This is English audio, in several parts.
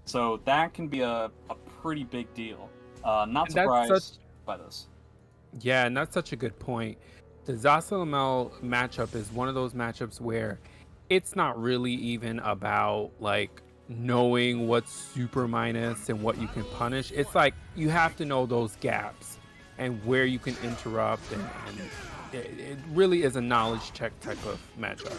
So that can be a pretty big deal. Not And that's surprised by this. Yeah, and that's such a good point. The Zasalamel matchup is one of those matchups where it's not really even about like knowing what's super minus and what you can punish. It's like you have to know those gaps and where you can interrupt, and it really is a knowledge check type of matchup.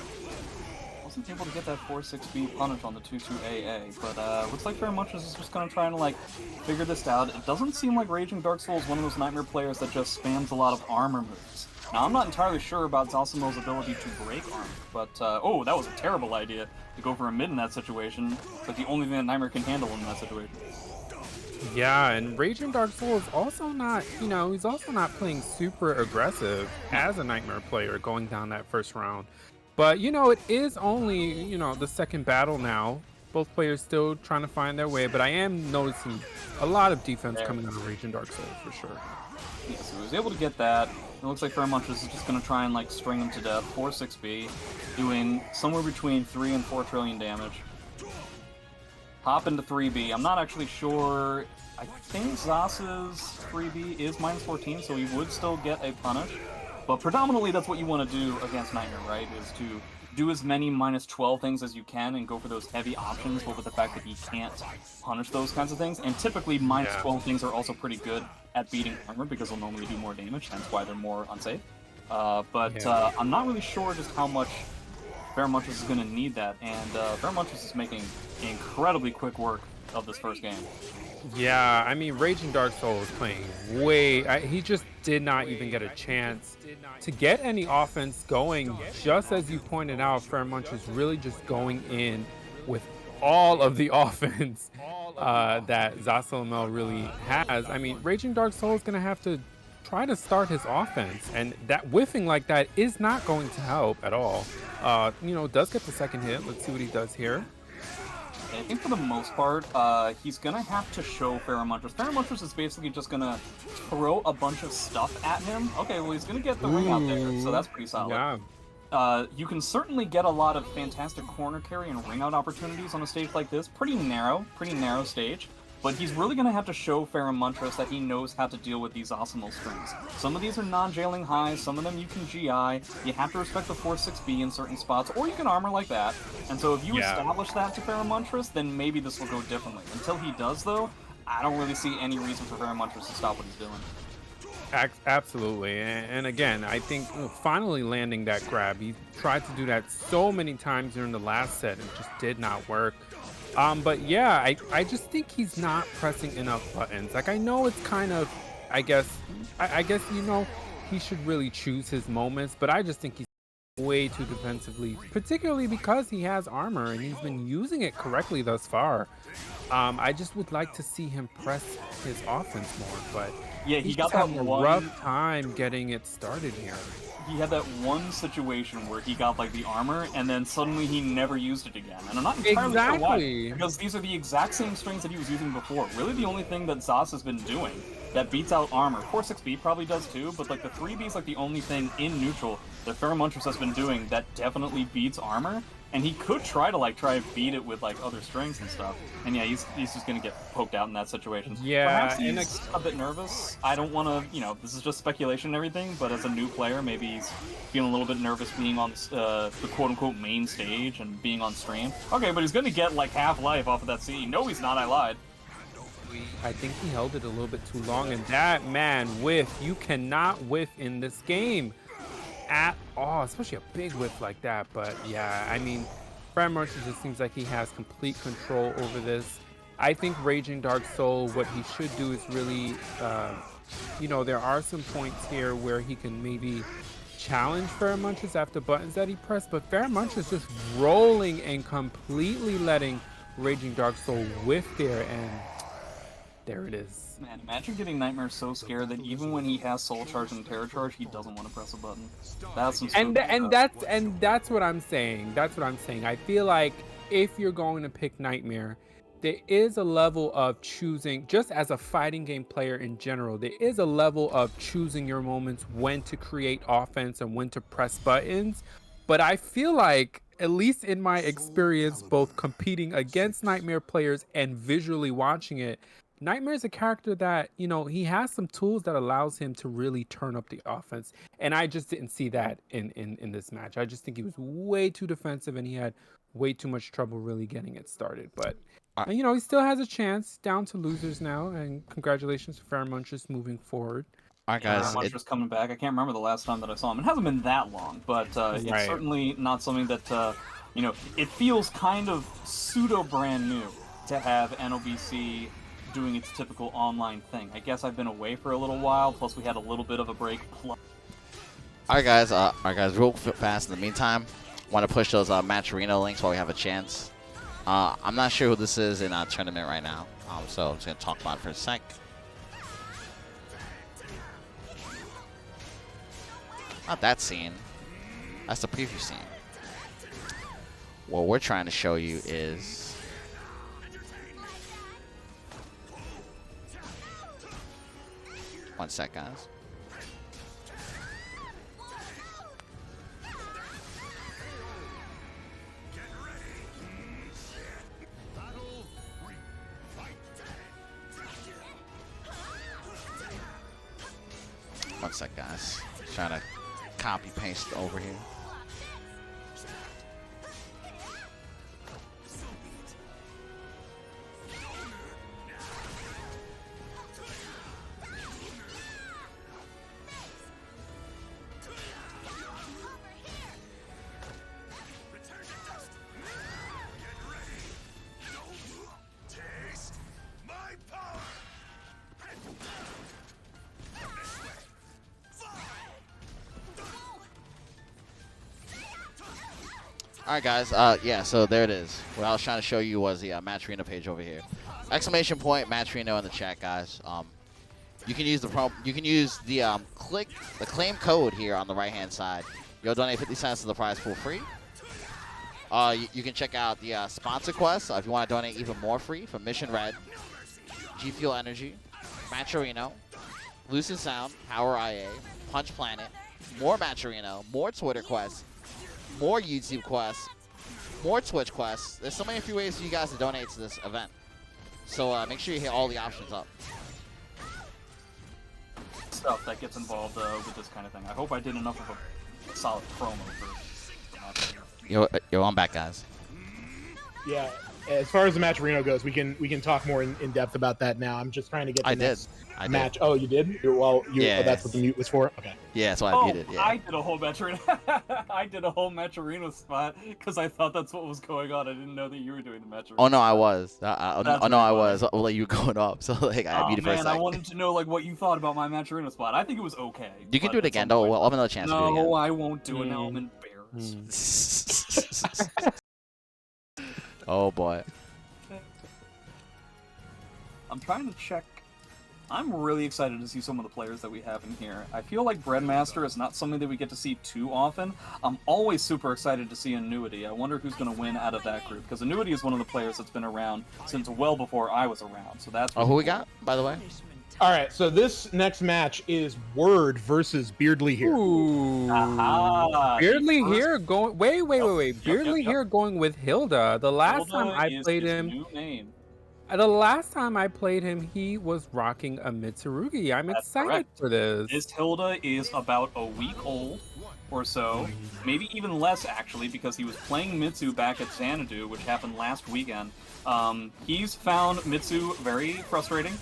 Wasn't able to get that 4-6B punish on the 2-2 AA, but looks like Feremuntrus is just gonna try and like figure this out. It doesn't seem like Ragingdarksoul is one of those Nightmare players that just spams a lot of armor moves. Now, I'm not entirely sure about Zasalamel's ability to break armor, but oh, that was a terrible idea to go for a mid in that situation. It's like the only thing that Nightmare can handle in that situation. Yeah, and Ragingdarksoul is also not, he's also not playing super aggressive as a Nightmare player going down that first round. But, it is only, the second battle now. Both players still trying to find their way, but I am noticing a lot of defense coming out of Ragingdarksoul for sure. Yeah, so he was able to get that. It looks like Feremuntrus is just going to try and like string him to death. 4-6B, doing somewhere between 3 and 4 trillion damage. Hop into 3B. I'm not actually sure. I think Zasa's 3B is -14, so he would still get a punish. But predominantly, that's what you want to do against Nightmare, right? Is to do as many -12 things as you can and go for those heavy options, but with the fact that he can't punish those kinds of things. And typically, -12 things are also pretty good at beating armor because they'll normally do more damage, hence why they're more unsafe. I'm not really sure just how much Feremuntrus is going to need that, and Feremuntrus is making incredibly quick work of this first game. Yeah, I mean, Ragingdarksoul is playing he just did not even get a chance to get any offense going. Just as you pointed out, Feremuntrus really just going in with all of the offense that Zasalamel really has. I mean, Ragingdarksoul is going to have to try to start his offense, and that whiffing like that is not going to help at all. Does get the second hit. Let's see what he does here. I think for the most part, he's gonna have to show Feremuntrus. Feremuntrus is basically just gonna throw a bunch of stuff at him. Okay, well, he's gonna get the ring out there, so that's pretty solid. Yeah. You can certainly get a lot of fantastic corner carry and ring out opportunities on a stage like this. Pretty narrow stage. But he's really going to have to show Feremuntrus that he knows how to deal with these Zasalamel strings. Some of these are non-jailing highs, some of them you can GI, you have to respect the 4-6B in certain spots, or you can armor like that. And so if you establish that to Feremuntrus, then maybe this will go differently. Until he does, though, I don't really see any reason for Feremuntrus to stop what he's doing. Absolutely. And again, I think finally landing that grab, he tried to do that so many times during the last set and it just did not work. But yeah, I just think he's not pressing enough buttons. Like, I know it's kind of, I guess, he should really choose his moments, but I just think he's way too defensively, particularly because he has armor and he's been using it correctly thus far. I just would like to see him press his offense more, but yeah, he got that a rough time getting it started here. He had that one situation where he got like the armor and then suddenly he never used it again. And I'm not entirely sure why, because these are the exact same strings that he was using before. Really the only thing that Zas has been doing that beats out armor. 4-6B probably does too, but like the 3B is like the only thing in neutral that Feremuntrus has been doing that definitely beats armor. And he could try to beat it with like other strings and stuff. And yeah, he's just gonna get poked out in that situation. Yeah, perhaps he's a bit nervous. I don't want to, this is just speculation and everything, but as a new player, maybe he's feeling a little bit nervous being on the quote-unquote main stage and being on stream. Okay, but he's gonna get like half life off of that C. No, he's not. I lied. I think he held it a little bit too long, and that man whiff. You cannot whiff in this game at all, especially a big whiff like that. But yeah, I mean, Feremuntrus just seems like he has complete control over this. I think Ragingdarksoul, what he should do is really, there are some points here where he can maybe challenge Feremuntrus after buttons that he pressed, but Feremuntrus just rolling and completely letting Ragingdarksoul whiff there, and there it is. Man, imagine getting Nightmare so scared that even when he has Soul Charge and Terror Charge, he doesn't want to press a button. That's some that's what I'm saying. That's what I'm saying. I feel like if you're going to pick Nightmare, there is a level of choosing, just as a fighting game player in general, there is a level of choosing your moments when to create offense and when to press buttons. But I feel like at least in my experience, both competing against Nightmare players and visually watching it, Nightmare is a character that, you know, he has some tools that allows him to really turn up the offense. And I just didn't see that in this match. I just think he was way too defensive and he had way too much trouble really getting it started. But, you know, he still has a chance, down to losers now. And congratulations to Feremuntrus moving forward. All right, guys. Feremuntrus coming back. I can't remember the last time that I saw him. It hasn't been that long, but it's certainly not something that, you know, it feels kind of pseudo brand new to have NLBC doing its typical online thing. I guess I've been away for a little while, plus we had a little bit of a break. Alright guys, real fast in the meantime, want to push those match arena links while we have a chance. I'm not sure who this is in our tournament right now, so I'm just going to talk about it for a sec. Not that scene. That's the preview scene. What we're trying to show you is... One sec, guys. One sec, guys. Trying to copy paste over here. Alright guys, yeah, so there it is. What I was trying to show you was the match arena page over here. Exclamation point match arena in the chat, guys. You can use the claim code here on the right hand side. You'll donate 50 cents to the prize pool free. You can check out the sponsor quest if you want to donate even more free from Mission Red, G Fuel Energy, Match Arena, Lucid Sound, Power IA, Punch Planet, more Match Arena, more Twitter quests, more YouTube quests, more Twitch quests. There's so many free ways for you guys to donate to this event. So make sure you hit all the options up. Stuff that gets involved with this kind of thing. I hope I did enough of a solid promo for. Yo, I'm back, guys. Yeah, as far as the match arena goes, we can talk more in depth about that now. I'm just trying to get the next match. Oh, you did? Yeah. Oh, that's what the mute was for? Okay. Yeah, that's why I muted. Yeah. I did a whole match arena. I did a whole match arena spot because I thought that's what was going on. I didn't know that you were doing the match arena. Oh no, I was. I was. Like you were going up, so like I muted for a second. I wanted to know like what you thought about my match arena spot. I think it was okay. You can do it again, though. I'll have another chance to do it again. No, I won't do it. Now I'm embarrassed. Oh boy. I'm trying to check. I'm really excited to see some of the players that we have in here. I feel like Breadmaster is not something that we get to see too often. I'm always super excited to see Annuity. I wonder who's going to win out of that group, because Annuity is one of the players that's been around since well before I was around. So that's who we got, by the way? All right, so this next match is Word versus Beardlyhere. Ooh. Aha. Beardlyhere going. Wait. Beardlyhere going with Hilde. The last time I played him. New name. The last time I played him, he was rocking a Mitsurugi. I'm excited for this. This Hilde is about a week old or so, maybe even less actually, because he was playing Mitsu back at Xanadu, which happened last weekend. He's found Mitsu very frustrating,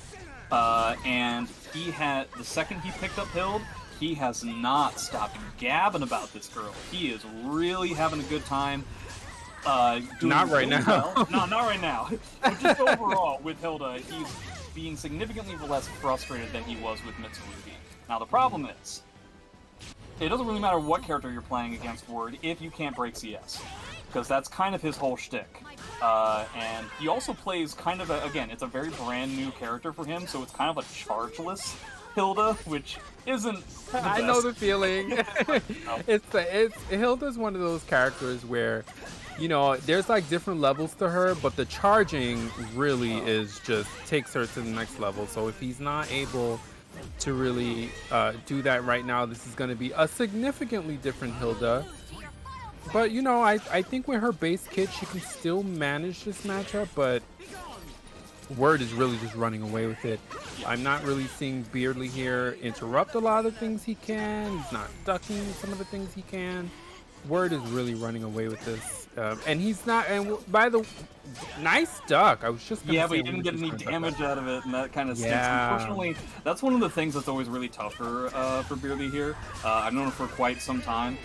and the second he picked up Hilde, he has not stopped gabbing about this girl. He is really having a good time. Not right now. Well. No, not right now. But just overall, with Hilde, he's being significantly less frustrated than he was with Mitsurugi. Now, the problem is, it doesn't really matter what character you're playing against Word if you can't break CS. Because that's kind of his whole shtick. And he also plays kind of again, it's a very brand new character for him, so it's kind of a chargeless Hilde, which isn't the best. I know the feeling. Hilde's one of those characters where, you know, there's like different levels to her, but the charging really is just takes her to the next level. So if he's not able to really do that right now, this is going to be a significantly different Hilde. But you know, I think with her base kit, she can still manage this matchup. But Word is really just running away with it. I'm not really seeing Beardlyhere interrupt a lot of the things he can. He's not ducking some of the things he can. Word is really running away with this, and he's not. And by the nice duck, I was just gonna yeah, say but he didn't get any damage out of it, and that kind of stinks. Yeah. Unfortunately, that's one of the things that's always really tough for Beardlyhere. I've known him for quite some time.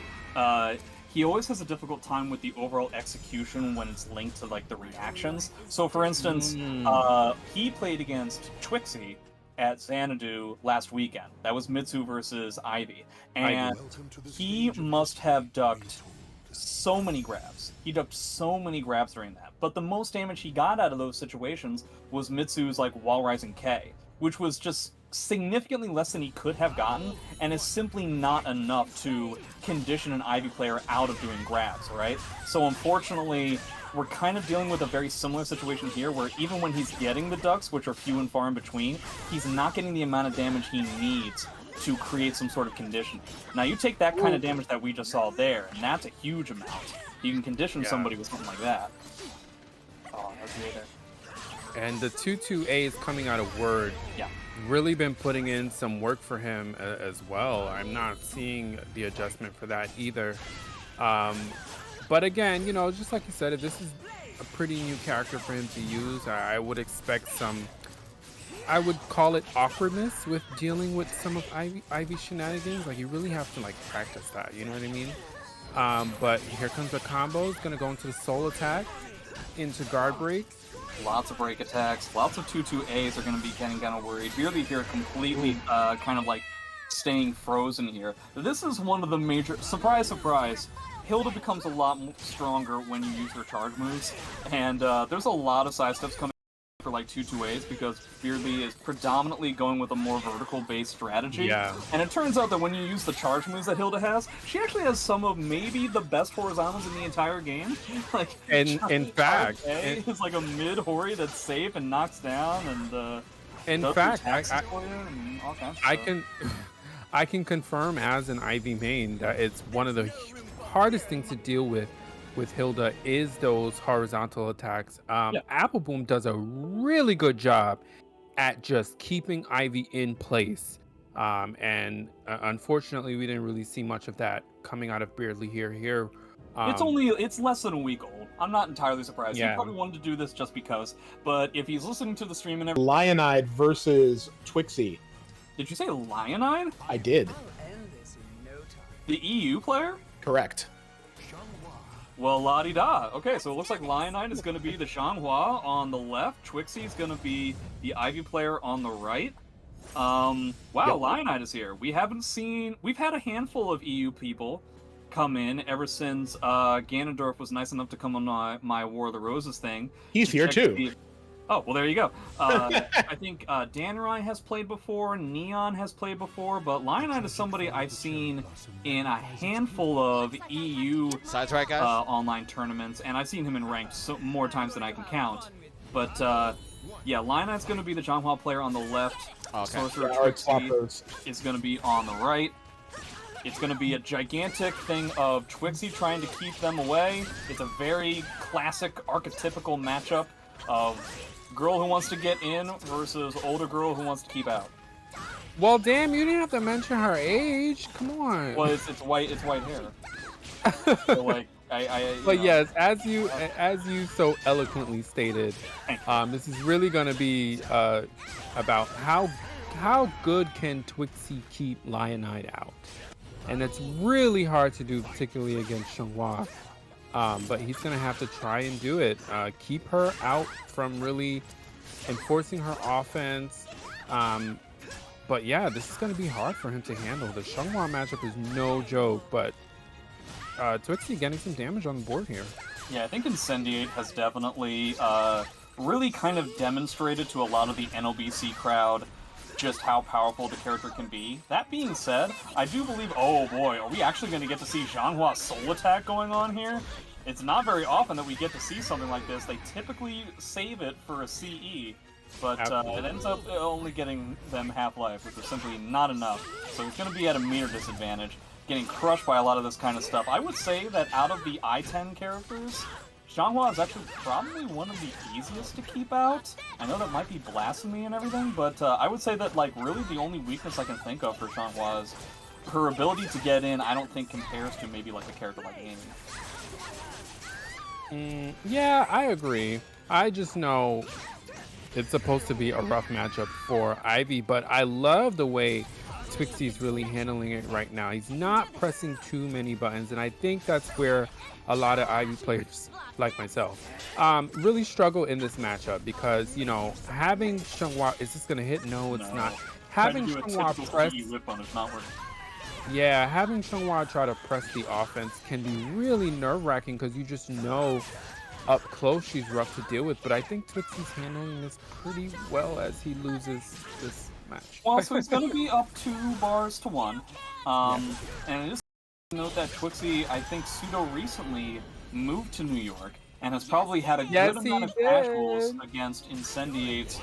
He always has a difficult time with the overall execution when it's linked to like the reactions. So, for instance, he played against Twixy at Xanadu last weekend. That was Mitsu versus Ivy. And he must have ducked so many grabs. He ducked so many grabs during that. But the most damage he got out of those situations was Mitsu's like Wall Rising K, which was just significantly less than he could have gotten, and is simply not enough to condition an Ivy player out of doing grabs, right? So unfortunately, we're kind of dealing with a very similar situation here, where even when he's getting the ducks, which are few and far in between, he's not getting the amount of damage he needs to create some sort of condition. Now you take that kind of damage that we just saw there, and that's a huge amount. You can condition somebody with something like that. Oh, that's way there. And the 2-2A is coming out of Word. Yeah. Really been putting in some work for him as well. I'm not seeing the adjustment for that either. But again, you know, just like you said, if this is a pretty new character for him to use, I would expect some, I would call it awkwardness with dealing with some of Ivy shenanigans. Like, you really have to like practice that, you know what I mean? But here comes the combo. It's gonna go into the soul attack, into guard break. Lots of break attacks, lots of 2-2As are going to be getting kind of worried. Beardlyhere completely kind of like staying frozen here. This is one of the major... Surprise, surprise. Hilde becomes a lot stronger when you use her charge moves, and there's a lot of side steps coming for like 2-2As because Beardly is predominantly going with a more vertical-based strategy. Yeah. And it turns out that when you use the charge moves that Hilde has, she actually has some of maybe the best horizontals in the entire game. Like, And in fact, it's like a mid hori that's safe and knocks down, and in fact, I can confirm as an Ivy main that it's one of the hardest things to deal with Hilde is those horizontal attacks. Apple Boom does a really good job at just keeping Ivy in place. And unfortunately, we didn't really see much of that coming out of Beardlyhere here. It's less than a week old. I'm not entirely surprised. He probably wanted to do this just because. But if he's listening to the stream and everything... Lyonide versus Twixy. Did you say Lyonide? I did. The EU player? Correct. Well, la-di-da. Okay, so it looks like Lyonide is going to be the Xianghua on the left. Twixy is going to be the Ivy player on the right. Wow, Lyonide is here. We've had a handful of EU people come in ever since Ganondorf was nice enough to come on my War of the Roses thing. He's here too. Oh, well, there you go. I think Danrai has played before, Neon has played before, but Lyonide is somebody I've seen in a handful of EU online tournaments, and I've seen him in ranked more times than I can count. But, yeah, Lyonide's going to be the Xianghua player on the left. Sorcerertwyx is going to be on the right. It's going to be a gigantic thing of Twixy trying to keep them away. It's a very classic, archetypical matchup of girl who wants to get in versus older girl who wants to keep out. Well, damn, you didn't have to mention her age. Come on. Well, it's white hair. So, like, but yes, as you so eloquently stated, this is really going to be about how good can Twixy keep Lyonide out, and it's really hard to do, particularly against Xianghua. But he's going to have to try and do it. Keep her out from really enforcing her offense. But yeah, this is going to be hard for him to handle. The Xianghua matchup is no joke, but Twixy getting some damage on the board here. Yeah, I think Incendiate has definitely really kind of demonstrated to a lot of the NLBC crowd just how powerful the character can be. That being said, I do believe, oh boy, are we actually going to get to see Xianghua's soul attack going on here? It's not very often that we get to see something like this. They typically save it for a CE, but it ends up only getting them half-life, which is simply not enough. So he's going to be at a meter disadvantage. getting crushed by a lot of this kind of stuff. I would say that out of the I-10 characters, Xianghua is actually probably one of the easiest to keep out. I know that might be blasphemy and everything, but I would say that, like, really the only weakness I can think of for Xianghua is her ability to get in, I don't think compares to maybe, like, a character like Amy. Yeah, I agree. I just know it's supposed to be a rough matchup for Ivy, but I love the way Twixie's really handling it right now. He's not pressing too many buttons, and I think that's where a lot of Ivy players like myself really struggle in this matchup, because, you know, having Xianghua, is this gonna hit? No, it's not. Having Xianghua press, yeah, having Xianghua try to press the offense can be really nerve-wracking, because you just know up close she's rough to deal with. But I think Twixie's handling this pretty well as he loses this match. Well, so he's going to be up 2-1. And it is note that Twixie, I think, pseudo recently moved to New York and has probably had a good amount of casuals against Incendiate's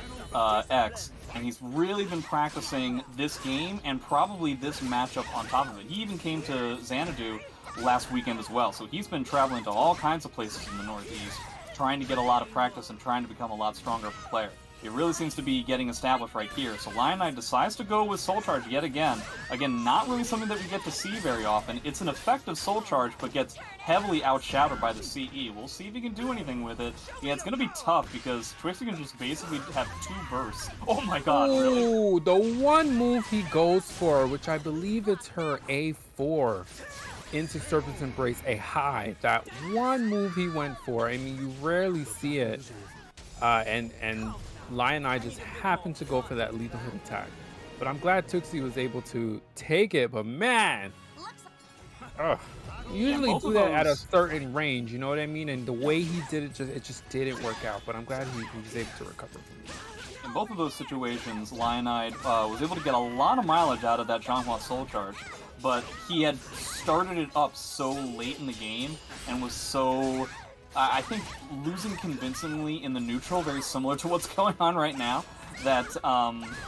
X, and he's really been practicing this game and probably this matchup on top of it. He even came to Xanadu last weekend as well, so he's been traveling to all kinds of places in the Northeast, trying to get a lot of practice and trying to become a lot stronger of a player. It really seems to be getting established right here. So Lyonide decides to go with Soul Charge yet again. Again, not really something that we get to see very often. It's an effective Soul Charge, but gets heavily outshadowed by the CE. We'll see if he can do anything with it. Yeah, it's going to be tough because Twixie can just basically have 2 bursts. Oh my god, really? Ooh, the one move he goes for, which I believe it's her A4 into Serpent's Embrace, a high. That one move he went for, I mean, you rarely see it. And Lyonide just happened to go for that lethal hit attack. But I'm glad Twixie was able to take it, but man, you usually do that at a certain range, you know what I mean? And the way he did it, it just didn't work out, but I'm glad he was able to recover from it. In both of those situations, Lyonide was able to get a lot of mileage out of that Xianghua Soul Charge, but he had started it up so late in the game and was so... I think losing convincingly in the neutral, very similar to what's going on right now, that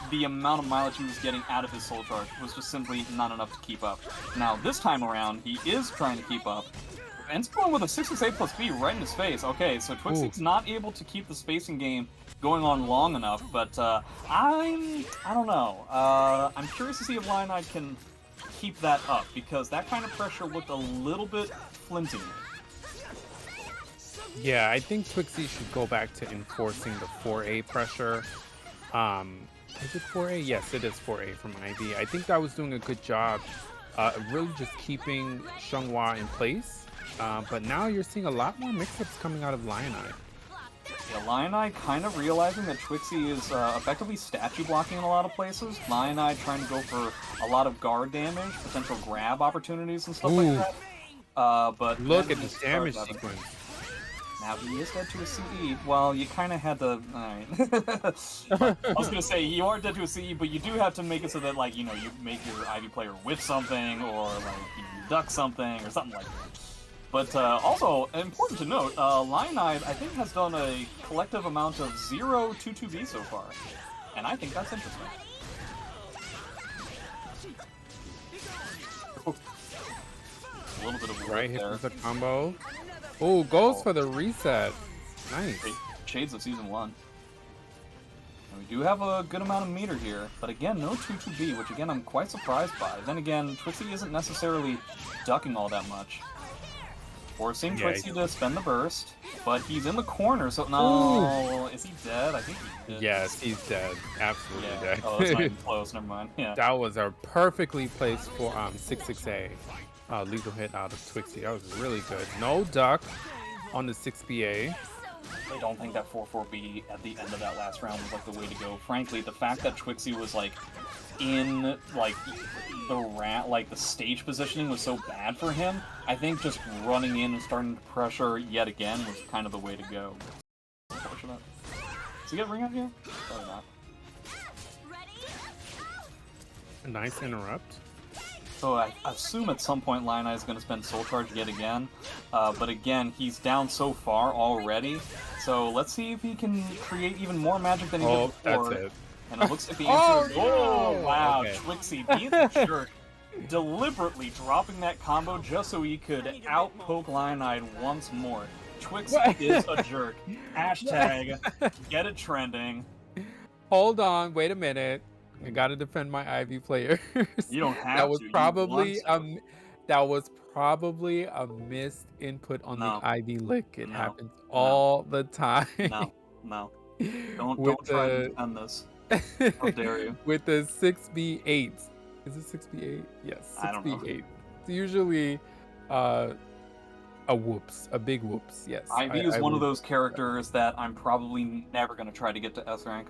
the amount of mileage he was getting out of his Soul Charge was just simply not enough to keep up. Now, this time around, he is trying to keep up, and it's going with a 668 plus B right in his face. Okay, so Twixie's not able to keep the spacing game going on long enough, but I don't know. I'm curious to see if Lyonide can keep that up, because that kind of pressure looked a little bit flinty. Yeah, I think Twixie should go back to enforcing the 4A pressure. Is it 4A? Yes, it is 4A from Ivy. I think that was doing a good job, really just keeping Xianghua in place. But now you're seeing a lot more mix-ups coming out of Lyonide. Yeah, Lyonide kind of realizing that Twixie is effectively statue blocking in a lot of places. Lyonide trying to go for a lot of guard damage, potential grab opportunities and stuff like that. But look at the damage sequence. Now, he is dead to a CE. Well, you kind of had to... Alright. I was going to say, you are dead to a CE, but you do have to make it so that, like, you know, you make your Ivy player whiff something, or, like, you duck something, or something like that. But also, important to note, Lyonide, I think, has done a collective amount of 0 2-2B so far. And I think that's interesting. A little bit of right hit there. with the combo. Oh, goes for the reset. Nice. Shades of Season 1. And we do have a good amount of meter here, but again, no 2-2B, which again, I'm quite surprised by. Then again, Twixie isn't necessarily ducking all that much. Forcing Twixie to spend the burst, but he's in the corner, so no. Is he dead? I think he's dead. Yes, he's dead. Absolutely dead. Oh, that's not even close. Never mind. Yeah. That was a perfectly placed for 6-6A. Lethal hit out of Twixie. That was really good. No duck on the 6BA. I don't think that 4-4B at the end of that last round was like the way to go. Frankly, the fact that Twixie was like in like the stage positioning was so bad for him, I think just running in and starting to pressure yet again was kind of the way to go. Unfortunate. Does he get a ring out here? Probably not. A nice interrupt. So I assume at some point Lyonide is going to spend Soul Charge yet again, but again, he's down so far already, so let's see if he can create even more magic than he did before. That's it. And it looks like the answer is... Oh, wow, okay. Twixie being a jerk. deliberately dropping that combo just so he could out-poke Lyonide once more. Twix is a jerk. Hashtag get it trending. Hold on, wait a minute. I gotta defend my Ivy players. You don't have that was to. Probably that was probably a missed input on the Ivy lick. It happens all the time. No. Don't try to defend this. How dare you? With the 6B8. Is it 6B8? Yes, 6B8. It's usually a whoops, a big whoops, yes. Ivy is one of those characters that I'm probably never going to try to get to S rank.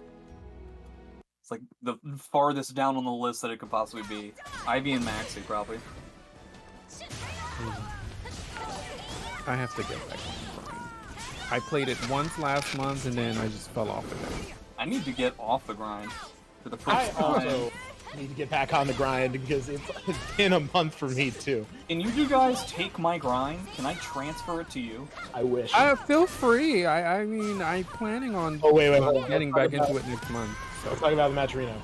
It's like the farthest down on the list that it could possibly be. Ivy and Maxi, probably. I have to get back on the grind. I played it once last month and then I just fell off again. I need to get off the grind for the first time. I also need to get back on the grind because it's been a month for me too. Can you guys take my grind? Can I transfer it to you? I wish. Feel free. I mean, I'm planning on getting back into it next month. So. Let's talk about the Matcherino.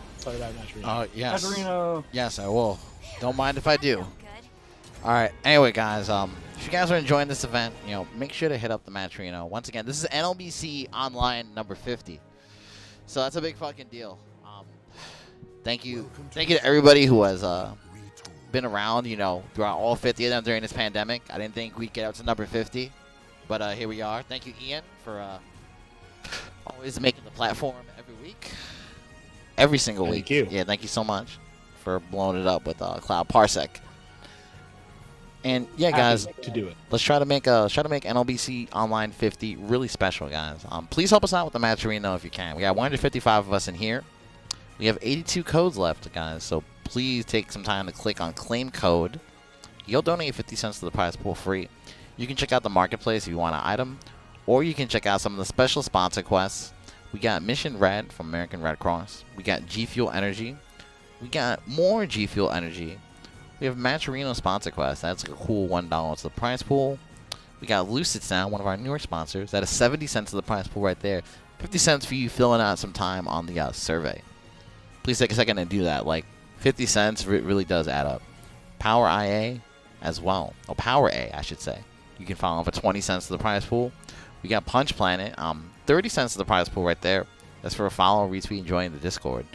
Oh, yes. Matcherino. Yes, I will. Don't mind if I do. All right. Anyway, guys, if you guys are enjoying this event, make sure to hit up the Matcherino. Once again, this is NLBC Online number 50. So that's a big fucking deal. Thank you to everybody who has been around, throughout all 50 of them during this pandemic. I didn't think we'd get up to number 50, but here we are. Thank you, Ian, for always making the platform every week. Every single week. Thank you. Yeah, thank you so much for blowing it up with Cloud Parsec. And yeah, guys, to do it. Let's try to make NLBC Online 50 really special, guys. Please help us out with the Matcherino if you can. We got 155 of us in here. We have 82 codes left, guys. So please take some time to click on Claim Code. You'll donate 50 cents to the prize pool free. You can check out the marketplace if you want an item, or you can check out some of the special sponsor quests. We got Mission Red from American Red Cross. We got G Fuel Energy. We got more G Fuel Energy. We have Matcherino sponsor quest. That's a cool $1 to the prize pool. We got Lucid Sound, one of our newer sponsors. That is 70 cents to the prize pool right there. 50 cents for you filling out some time on the survey. Please take a second and do that. Like 50 cents really does add up. Power IA as well. Oh, Power A, I should say. You can follow for 20 cents to the prize pool. We got Punch Planet. 30 cents to the prize pool right there. That's for a follow, retweet, and join the Discord.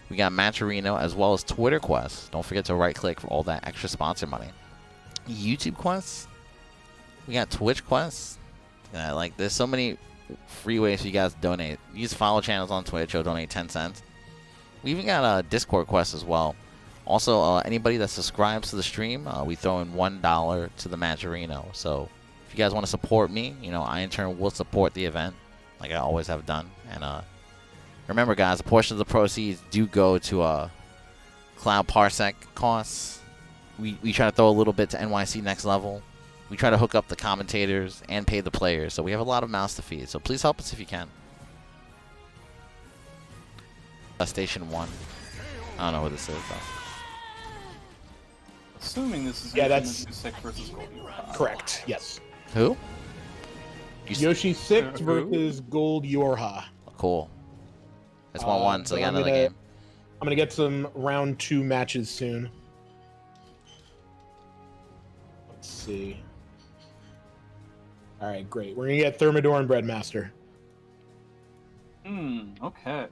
We got Matcherino as well as Twitter quests. Don't forget to right-click for all that extra sponsor money. YouTube quests. We got Twitch quests. There's so many free ways for you guys to donate. Use follow channels on Twitch or donate 10 cents. We even got a Discord quest as well. Also, anybody that subscribes to the stream, we throw in $1 to the Matcherino. So if you guys want to support me, I in turn will support the event like I always have done. And remember, guys, a portion of the proceeds do go to Cloud Parsec costs. We try to throw a little bit to NYC Next Level. We try to hook up the commentators and pay the players. So we have a lot of mouths to feed. So please help us if you can. Station 1. I don't know what this is, though. Assuming this is that's Yoshi 6 versus Gold. Correct, yes. Who? Yoshi 6 versus Gold Yorha. Cool. It's 1-1, so we got another game. I'm going to get some round 2 matches soon. Let's see. All right, great. We're going to get Thermidor and Breadmaster. Okay.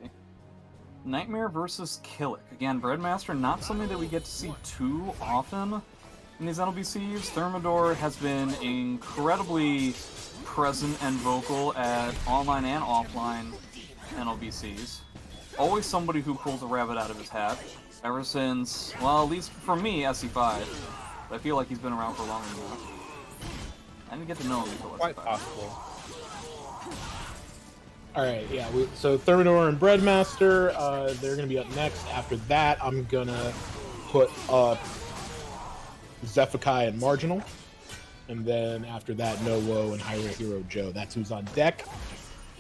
Nightmare versus Kilik. Again, Breadmaster, not something that we get to see too often in these NLBCs. Thermidor has been incredibly present and vocal at online and offline NLBCs. Always somebody who pulls a rabbit out of his hat. Ever since, well, at least for me, SC5. I feel like he's been around for longer than that. I didn't get to know him before. Quite possible. All right, yeah. So Thermidor and Breadmaster, they're going to be up next. After that, I'm going to put up Xephukai and Marginal. And then after that, No Woe and HyruleHerojoe. That's who's on deck.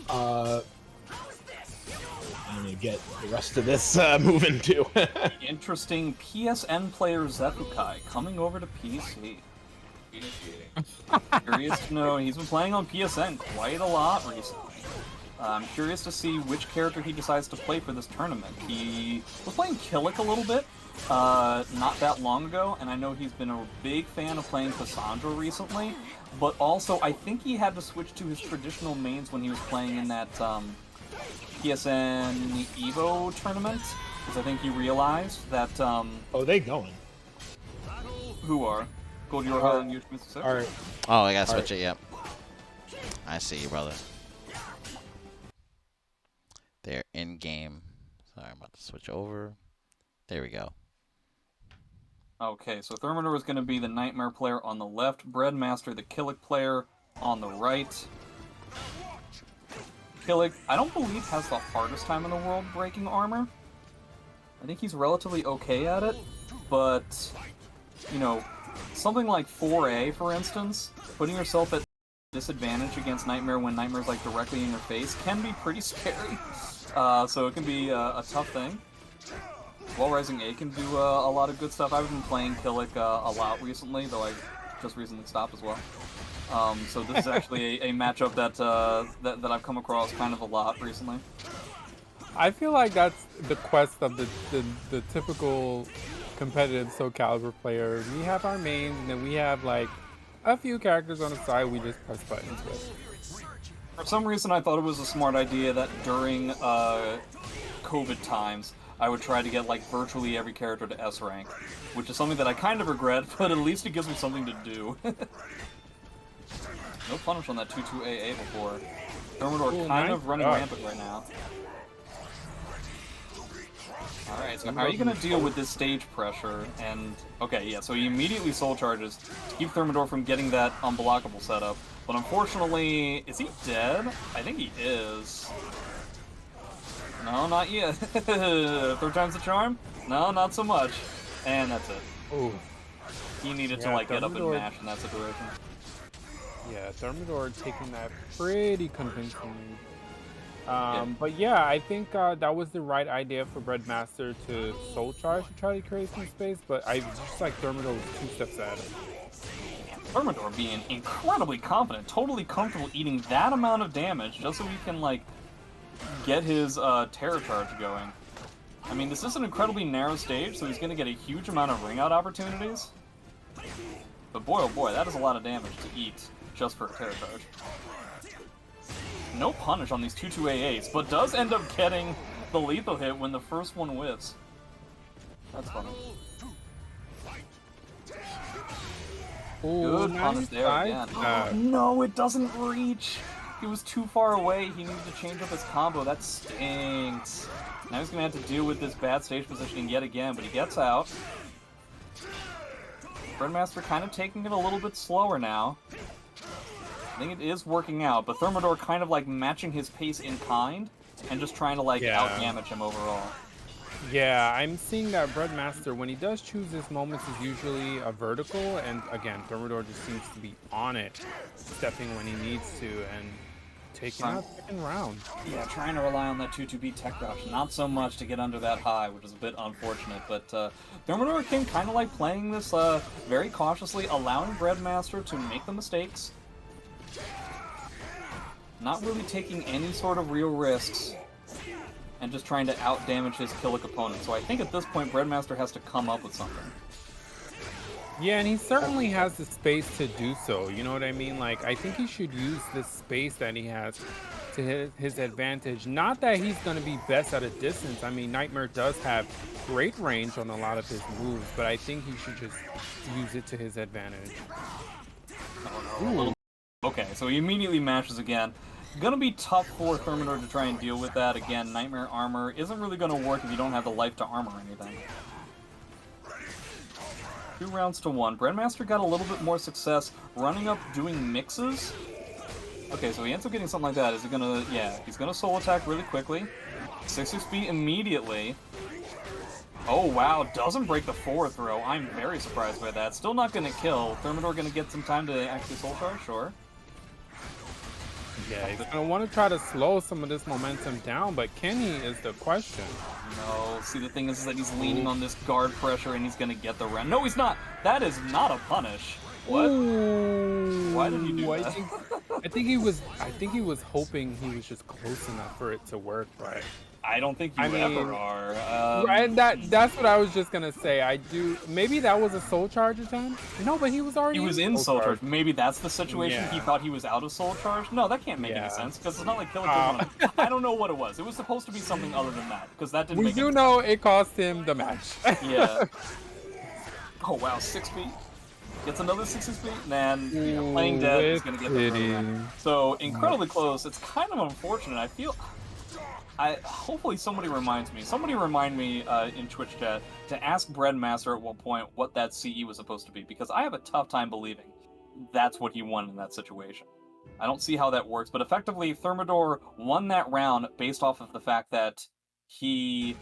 I'm going to get the rest of this moving too. Interesting PSN player Xephukai coming over to PC. Curious to know, he's been playing on PSN quite a lot recently. I'm curious to see which character he decides to play for this tournament. He was playing Kilik a little bit not that long ago, and I know he's been a big fan of playing Cassandra recently, but also I think he had to switch to his traditional mains when he was playing in that PSN Evo tournament, because I think he realized that... Oh, they going? Who are? Gold Yorha and Yoshimitsu? Alright. Oh, I gotta switch it, yep. I see you, brother. They're in-game. Sorry, I'm about to switch over. There we go. Okay, so Thermidor is going to be the Nightmare player on the left, Breadmaster the Kilik player on the right. Kilik, I don't believe, has the hardest time in the world breaking armor. I think he's relatively okay at it, but, you know, something like 4A, for instance, putting yourself at disadvantage against Nightmare when Nightmare's like directly in your face can be pretty scary. So it can be a tough thing. While Rising A can do a lot of good stuff. I've been playing Kilik a lot recently, though I just recently stopped as well. So this is actually a matchup that I've come across kind of a lot recently. I feel like that's the quest of the typical competitive SOULCALIBUR player. We have our mains, and then we have like a few characters on the side we just press buttons with. For some reason, I thought it was a smart idea that during COVID times, I would try to get like virtually every character to S rank, which is something that I kind of regret, but at least it gives me something to do. No punish on that 2-2 AA before. Thermidor kind of running rampant right now. Alright, so how are you going to deal with this stage pressure? And, okay, yeah, so he immediately soul charges to keep Thermidor from getting that unblockable setup. But unfortunately, is he dead? I think he is. No, not yet. Third time's the charm? No, not so much. And that's it. Ooh. He needed to, like, get up and mash in that situation. Yeah, Thermidor taking that pretty convincingly. But yeah, I think that was the right idea for Breadmaster to soul charge to try to create some space, but I just like Thermidor was 2 steps ahead of him. Thermidor being incredibly confident, totally comfortable eating that amount of damage just so he can, like, get his terror charge going. I mean, this is an incredibly narrow stage, so he's going to get a huge amount of ring-out opportunities. But boy, oh boy, that is a lot of damage to eat just for a terror charge. No punish on these 2-2 AAs, but does end up getting the lethal hit when the first one whiffs. That's funny. Ooh, good punish there again. Oh, no, it doesn't reach! He was too far away. He needed to change up his combo. That stinks. Now he's going to have to deal with this bad stage positioning yet again, but he gets out. Breadmaster kind of taking it a little bit slower now. I think it is working out, but Thermidor kind of like matching his pace in kind and just trying to like out-damage him overall. Yeah, I'm seeing that Breadmaster, when he does choose his moments, is usually a vertical, and again, Thermidor just seems to be on it, stepping when he needs to, and taking out the second round. Yeah, trying to rely on that 2-2B tech dodge, not so much to get under that high, which is a bit unfortunate, but Thermidor King kind of like playing this very cautiously, allowing Breadmaster to make the mistakes, not really taking any sort of real risks, and just trying to out-damage his Kilik opponent. So I think at this point, Breadmaster has to come up with something. Yeah, and he certainly has the space to do so, you know what I mean? Like, I think he should use this space that he has to his advantage. Not that he's going to be best at a distance. I mean, Nightmare does have great range on a lot of his moves, but I think he should just use it to his advantage. Oh, no. Okay, so he immediately mashes again. Gonna be tough for Thermidor to try and deal with that. Again, Nightmare armor isn't really gonna work if you don't have the life to armor anything. 2 rounds to 1. Breadmaster got a little bit more success running up doing mixes. Okay, so he ends up getting something like that. Is he gonna... yeah, he's gonna soul attack really quickly. 6-6B immediately. Oh, wow, doesn't break the 4th throw. I'm very surprised by that. Still not gonna kill. Thermidor gonna get some time to actually soul charge, sure. Yeah, he's going to want to try to slow some of this momentum down, but can he is the question. No, see, the thing is that he's leaning on this guard pressure and he's going to get the round. No, he's not. That is not a punish. What? Ooh, Why did he do I that? think I think he was hoping he was just close enough for it to work, but I don't think you I mean, ever are. and that's what I was just gonna say. I do. Maybe that was a soul charge attempt. No, but he was already. He was in Soul Charge. Maybe that's the situation. Yeah. He thought he was out of Soul Charge. No, that can't make any Yeah. sense because it's not like Kilik didn't wanna- I don't know what it was. It was supposed to be something other than that because that didn't We make do any know it cost him the match. sense. Yeah. Oh wow, 6B. Gets another 6B. Man, playing dead is gonna get the program. So incredibly close. It's kind of unfortunate. I feel. Hopefully somebody reminds me. Somebody remind me in Twitch chat to ask Breadmaster at one point what that CE was supposed to be, because I have a tough time believing that's what he won in that situation. I don't see how that works, but effectively Thermidor won that round based off of the fact that he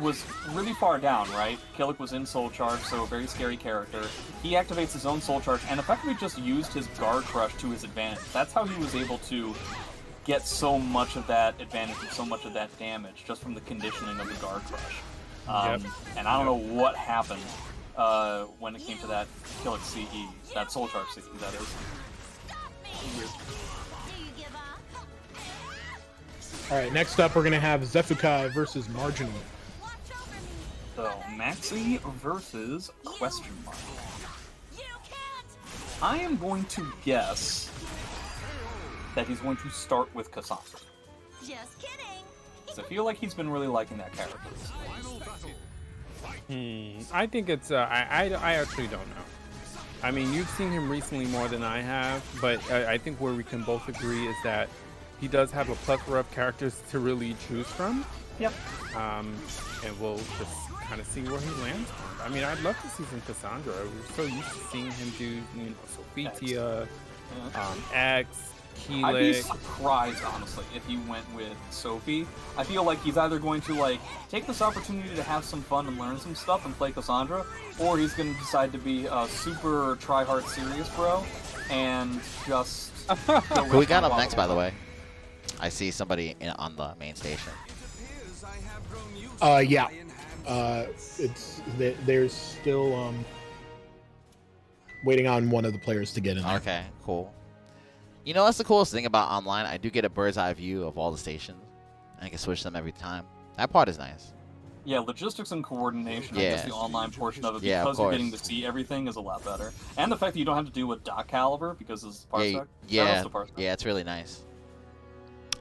was really far down, right? Kilik was in Soul Charge, so a very scary character. He activates his own Soul Charge and effectively just used his Guard Crush to his advantage. That's how he was able to get so much of that advantage and so much of that damage just from the conditioning of the Guard Crush. And I don't know what happened when it came to that Kilik CE, that Soul Charge CE, that is. Alright, next up we're going to have Xephukai versus Marginal. So, Maxi versus question mark. I am going to guess that he's going to start with Cassandra. Just kidding. So I feel like he's been really liking that character. I think it's I actually don't know. I mean, you've seen him recently more than I have, but I think where we can both agree is that he does have a plethora of characters to really choose from. Yep. And we'll just kind of see where he lands. I mean, I'd love to see some Cassandra. We're so used to seeing him do, Sophitia, X, Kilik. I'd be surprised, honestly, if he went with Sophie. I feel like he's either going to, take this opportunity to have some fun and learn some stuff and play Cassandra, or he's going to decide to be a super try-hard serious bro and just... Who we got up next, by the way? I see somebody on the main station. Yeah. There's still waiting on one of the players to get in there. Okay, cool. You know, that's the coolest thing about online. I do get a bird's eye view of all the stations. I can switch them every time. That part is nice. Yeah, logistics and coordination, I Yeah. guess the online portion of it, Yeah, of because you're course. getting to see everything is a lot better. And the fact that you don't have to deal with Calibur because it's Parsec. Yeah, Parsec. yeah, it's really nice.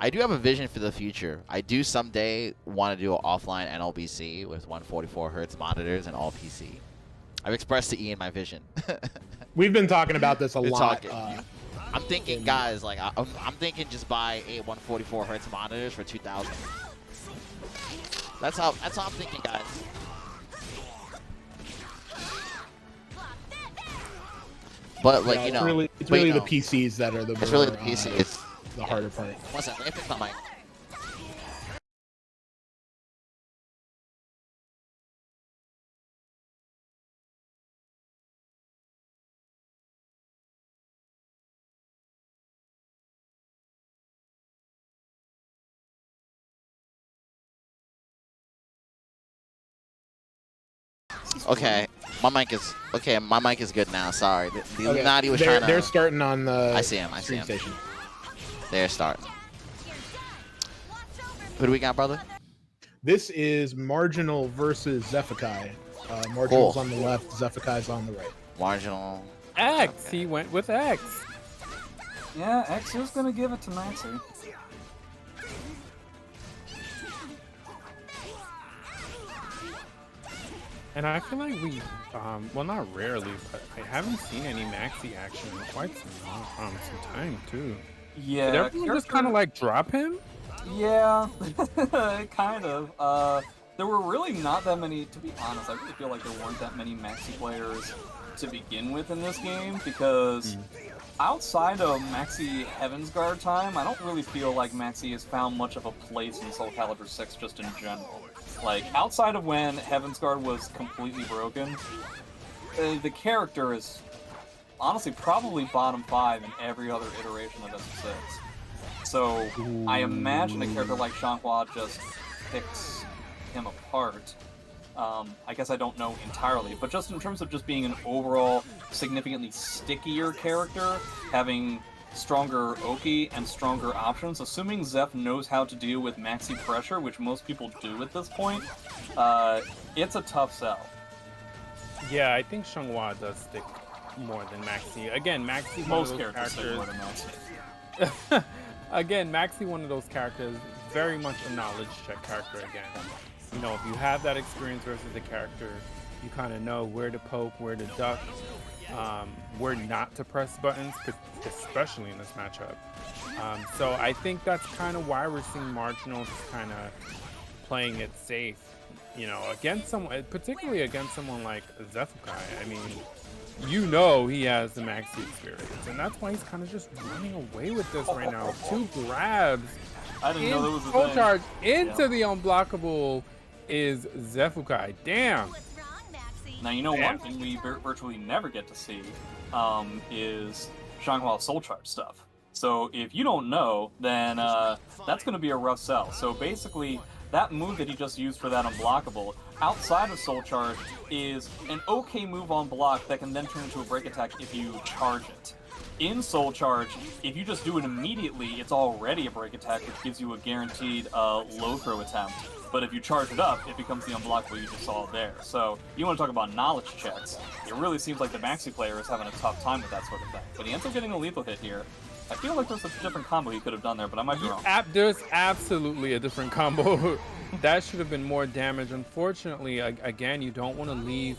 I do have a vision for the future. I do someday want to do an offline NLBC with 144 Hz monitors and all PC. I've expressed to Ian my vision. We've been talking about this a Been lot. talking. I'm thinking, guys, I'm thinking just buy 8 144 Hz monitors for 2,000. That's how I'm thinking, guys. But Yeah, it's really the PCs that are the It's really the PCs. The harder part. One second, let me fix my mic. Okay, my mic is good now. Sorry, the Illuminati was trying to. They're starting on the. I see him. I see him. Station. They're starting. Who do we got, brother? This is Marginal versus Xephukai. Marginal's Cool. on the left, Zephukai's on the right. Marginal. X. He went with X. Yeah, X is going to give it to Maxi. And I feel like we, well, not rarely, but I haven't seen any Maxi action in quite some time too. Yeah. Did everyone just kind of like drop him? Yeah, kind of. There were really not that many, to be honest, I really feel like there weren't that many Maxi players to begin with in this game, because outside of Maxi Heaven's Guard time, I don't really feel like Maxi has found much of a place in Soulcalibur 6 just in general. Like, outside of when Heaven's Guard was completely broken, the character is honestly probably bottom 5 in every other iteration of S6. So, I imagine a character like Xianghua just picks him apart. I guess I don't know entirely, but just in terms of just being an overall significantly stickier character, having stronger Oki and stronger options, assuming Zeph knows how to deal with Maxi pressure, which most people do at this point, it's a tough sell. Yeah, I think Xianghua does stick more than Maxi. Again, Maxi Most one of those characters say more characters. than Maxi. Again, Maxi one of those characters, very much a knowledge check character again. You know, if you have that experience versus the character, you kind of know where to poke, where to duck, where not to press buttons, especially in this matchup. So I think that's kind of why we're seeing Marginal just kind of playing it safe, you know, against someone, particularly against someone like Xephukai. I mean, you know he has the Maxi experience, and that's why he's kind of just running away with this right now. 2 grabs I didn't know that was a full thing. charge into Yeah. the unblockable is Xephukai. Damn. What's wrong, Maxi? Now, you know Yeah. one thing we virtually never get to see is Xianghua Soul Charge stuff. So if you don't know, then that's going to be a rough sell. So basically, that move that he just used for that unblockable, outside of Soul Charge, is an okay move on block that can then turn into a break attack if you charge it. In Soul Charge, if you just do it immediately, it's already a break attack, which gives you a guaranteed low throw attempt. But if you charge it up, it becomes the unblockable you just saw there. So, you want to talk about knowledge checks. It really seems like the Maxi player is having a tough time with that sort of thing. But he ends up getting a lethal hit here. I feel like there's a different combo he could have done there, but I might be wrong. There's absolutely a different combo. That should have been more damage. Unfortunately, again, you don't want to leave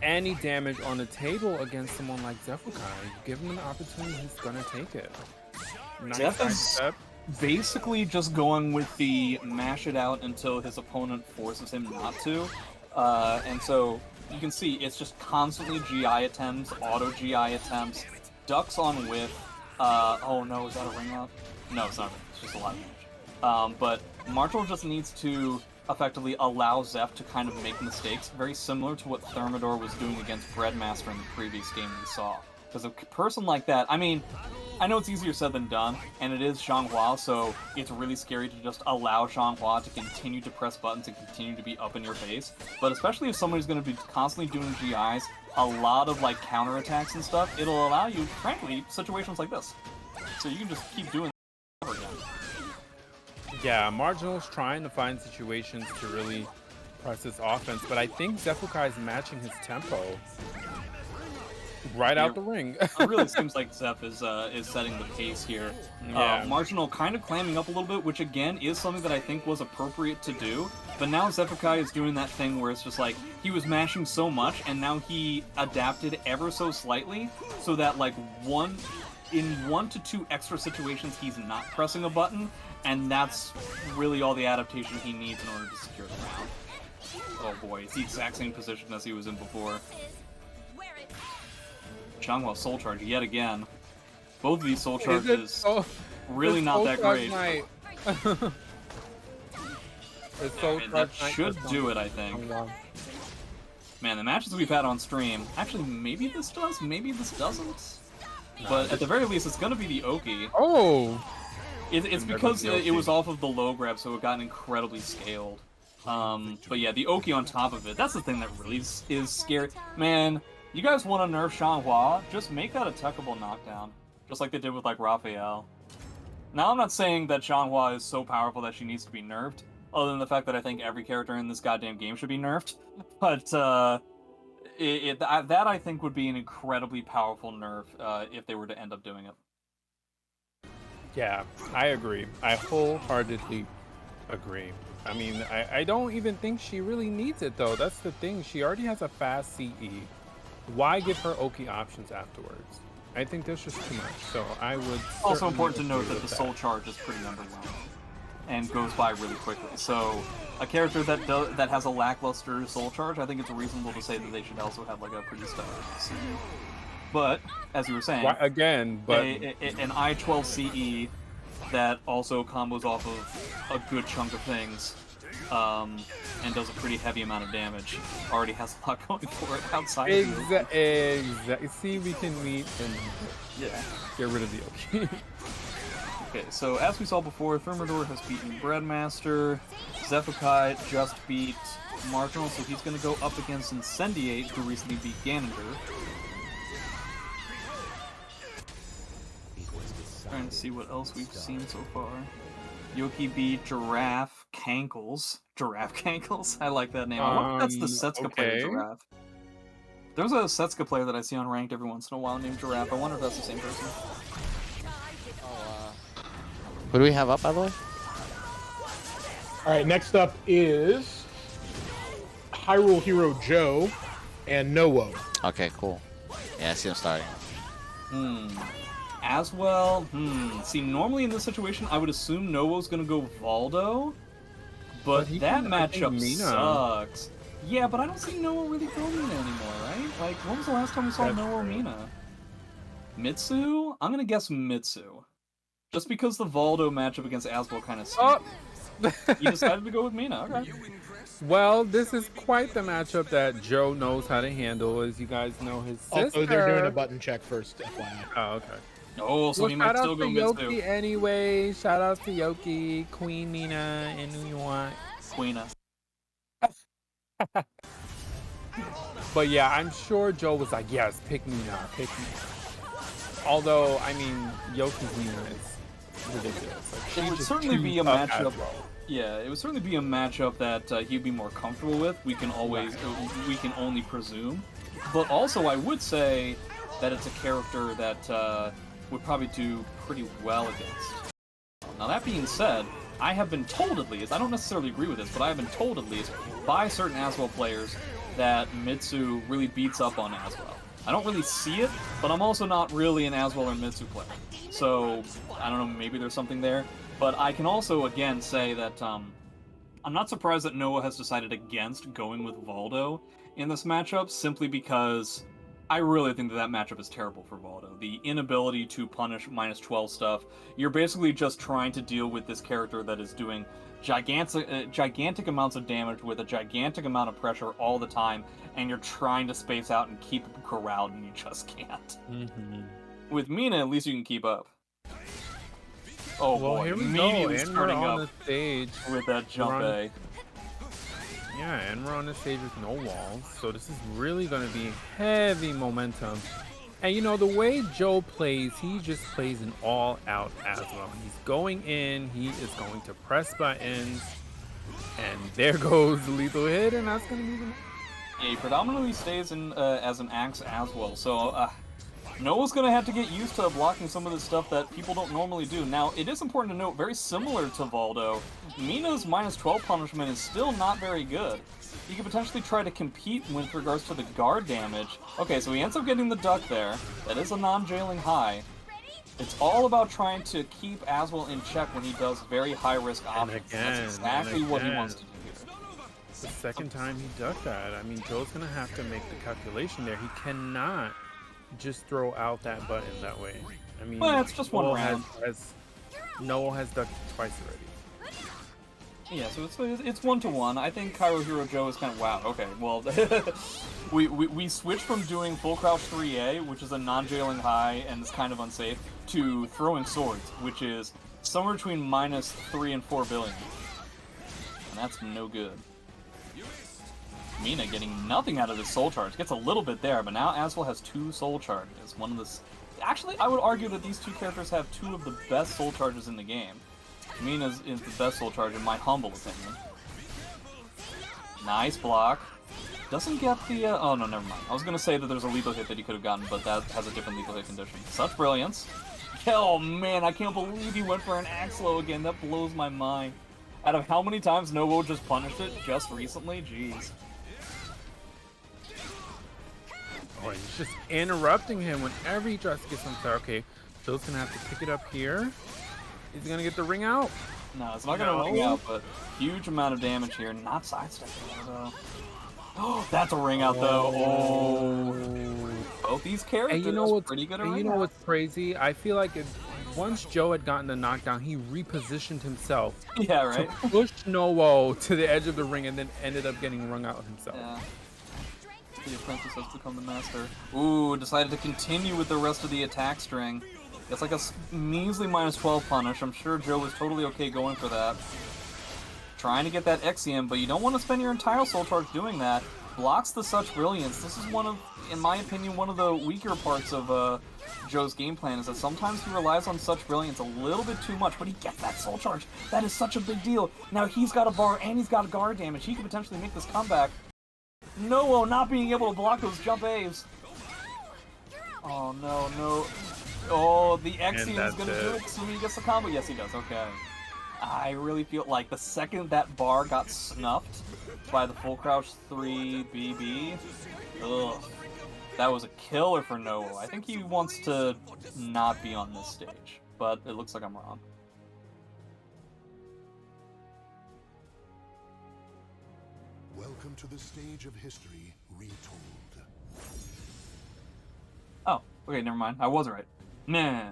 any damage on the table against someone like Xephukai. You give him an opportunity, he's gonna take it. Nice Zeph is sidestep. basically just going with the mash it out until his opponent forces him not to. And so you can see it's just constantly GI attempts, auto GI attempts, ducks on whiff. Oh no, is that a ring out? No, it's not. It's just a lot of damage. But Marginal just needs to effectively allow Zeph to kind of make mistakes, very similar to what Thermidor was doing against Breadmaster in the previous game we saw. Because a person like that, I mean, I know it's easier said than done, and it is Xianghua, so it's really scary to just allow Xianghua to continue to press buttons and continue to be up in your face. But especially if somebody's going to be constantly doing GIs, a lot of like counterattacks and stuff, it'll allow you, frankly, situations like this. So you can just keep doing that over again. Yeah, Marginal's trying to find situations to really press his offense, but I think Xephukai is matching his tempo right out the ring. It really seems like Zeph is setting the pace here. Yeah. Marginal kind of clamming up a little bit, which again is something that I think was appropriate to do. But now Xephukai is doing that thing where it's just like he was mashing so much, and now he adapted ever so slightly, so that like in 1 to 2 extra situations he's not pressing a button, and that's really all the adaptation he needs in order to secure the round. Oh boy, it's the exact same position as he was in before. Wear it. Xianghua Soul Charge yet again. Both of these Soul Is it Charges so- really the not Soul that Charge great. Night. The Yeah, Soul man, Charge that Night should was do on- it, I think. on one. Man, the matches we've had on stream, actually maybe this does, maybe this doesn't. But at the very least, it's going to be the Oki. Oh! It's Never because the Oki. it was off of the low grab, so it got incredibly scaled. But yeah, the Oki on top of it, that's the thing that really is scary. Man, you guys want to nerf Xianghua? Just make that a techable knockdown. Just like they did with, like, Raphael. Now, I'm not saying that Xianghua is so powerful that she needs to be nerfed, other than the fact that I think every character in this goddamn game should be nerfed. But, that I think would be an incredibly powerful nerf if they were to end up doing it. Yeah, I agree. I wholeheartedly agree. I mean, I don't even think she really needs it, though. That's the thing. She already has a fast CE. Why give her Oki options afterwards? I think that's just too much. So I would. Also certainly important to note agree that the with Soul Charge is pretty underwhelming and goes by really quickly. So a character that has a lackluster Soul Charge, I think it's reasonable to say that they should also have like a pretty stellar CE. But as you were saying, Why, again, but an I-12 CE that also combos off of a good chunk of things and does a pretty heavy amount of damage already has a lot going for it outside of the Oki. exactly. See, we can meet and Yeah. get rid of the Oki. Okay, so as we saw before, Thermidor has beaten Breadmaster. Xephukai just beat Marginal, so he's going to go up against Incendiate, who recently beat Xianghua. Trying to see what else we've seen so far. Yoki beat Giraffe Cankles. Giraffe Cankles? I like that name. I wonder if that's the Setsuka player, okay. Giraffe. There's a Setsuka player that I see on ranked every once in a while named Giraffe. I wonder if that's the same person. Who do we have up, by the way? All right, next up is HyruleHeroJoe and Nowo. Okay, cool. Yeah, I see him starting. Azwel, see, normally in this situation, I would assume Nowo's gonna go Valdo, but he that can, I think, matchup Mina. sucks. Yeah, but I don't see Nowo really go Mina anymore, right? Like, when was the last time we saw That's Nowo true. Mina? Mitsu? I'm gonna guess Mitsu. Just because the Valdo matchup against Azwel kind of sucked. You decided to go with Mina, okay. Well, this is quite the matchup that Joe knows how to handle. As you guys know, his sister. Also, they're doing a button check first, FYI. Oh, okay. Oh, so Well, he might shout still out go to Mitsu. Yoki anyway. Shout out to Yoki, Queen Mina in New York. Queena. But yeah, I'm sure Joe was like, yes, pick Mina, pick Mina. Although, I mean, Yoki's Mina is ridiculous. Like, It she's would just certainly too be a tough matchup. as well. Yeah, it would certainly be a matchup that he'd be more comfortable with. We can always, we can only presume. But also, I would say that it's a character that would probably do pretty well against. Now that being said, I have been told at least, I don't necessarily agree with this, but I have been told at least by certain Azwel players that Mitsu really beats up on Azwel. I don't really see it, but I'm also not really an Azwel or Mitsu player. So, I don't know, maybe there's something there. But I can also, again, say that I'm not surprised that Noah has decided against going with Valdo in this matchup, simply because I really think that that matchup is terrible for Valdo. The inability to punish -12 stuff. You're basically just trying to deal with this character that is doing gigantic amounts of damage with a gigantic amount of pressure all the time, and you're trying to space out and keep him corralled, and you just can't. With Mina, at least you can keep up. Oh Well, boy, here we go, immediately and we're starting on up the stage. with that jump on- A. Yeah, and we're on the stage with no walls, so this is really going to be heavy momentum. And you know, the way Joe plays, he just plays an all-out Azwel. He's going in, he is going to press buttons, and there goes the lethal hit, and that's going to be the... Yeah, he predominantly stays in as an axe as well, so Noah's gonna have to get used to blocking some of the stuff that people don't normally do. Now, it is important to note, very similar to Valdo, Mina's -12 punishment is still not very good. He could potentially try to compete with regards to the guard damage. Okay, so he ends up getting the duck there. That is a non-jailing high. It's all about trying to keep Azwel in check when he does very high-risk options. That's exactly what he wants to do here. The second time he ducked that, I mean, Joe's going to have to make the calculation there. He cannot just throw out that button that way. I mean, Well, it's just one Noel round. Noel has ducked twice already. Yeah, so it's 1-to-1. I think HyruleHeroJoe is kind of wow. Okay, well, we switched from doing full crouch 3A, which is a non-jailing high and is kind of unsafe, to throwing swords, which is somewhere between -3 and 4 billion, and that's no good. Mina getting nothing out of this soul charge. Gets a little bit there, but now Azwel has 2 soul charges. One of the... Actually, I would argue that these two characters have 2 of the best soul charges in the game. Mina is the best soul charge in my humble opinion. Nice block. Doesn't get the... oh, no, never mind. I was going to say that there's a lethal hit that he could have gotten, but that has a different lethal hit condition. Such brilliance. Oh, man, I can't believe he went for an Axlo again. That blows my mind. Out of how many times Novo just punished it just recently? Jeez. Oh, he's just interrupting him whenever he tries to get some start. Okay, Joe's gonna have to pick it up here. He's gonna get the ring out. No, it's not gonna ring out, but huge amount of damage here. Not sidestepping it, though. Oh, that's a ring out, though. Oh. Both these characters And you know what's pretty good at and you ring know out. what's crazy? I feel like once Joe had gotten the knockdown, he repositioned himself Yeah, right? to push Nowo to the edge of the ring and then ended up getting rung out himself. Yeah. The apprentice has become the master. Ooh, decided to continue with the rest of the attack string. It's like a measly -12 punish. I'm sure Joe was totally okay going for that. Trying to get that Exium, but you don't want to spend your entire soul charge doing that. blocks the Such Brilliance. This is one of, in my opinion, one of the weaker parts of Joe's game plan, is that sometimes he relies on Such Brilliance a little bit too much, but he gets that Soul Charge. That is such a big deal. Now he's got a bar and he's got a guard damage. He could potentially make this comeback. No, not being able to block those jump A's. Oh, no. Oh, the Exium is going to do it. Assuming he gets the combo. Yes, he does. Okay. I really feel like the second that bar got snuffed by the full crouch 3 BB, ugh, that was a killer for Noah. I think he wants to not be on this stage, but it looks like I'm wrong. Welcome to the stage of history retold. Oh, okay, never mind. I was right. Nah.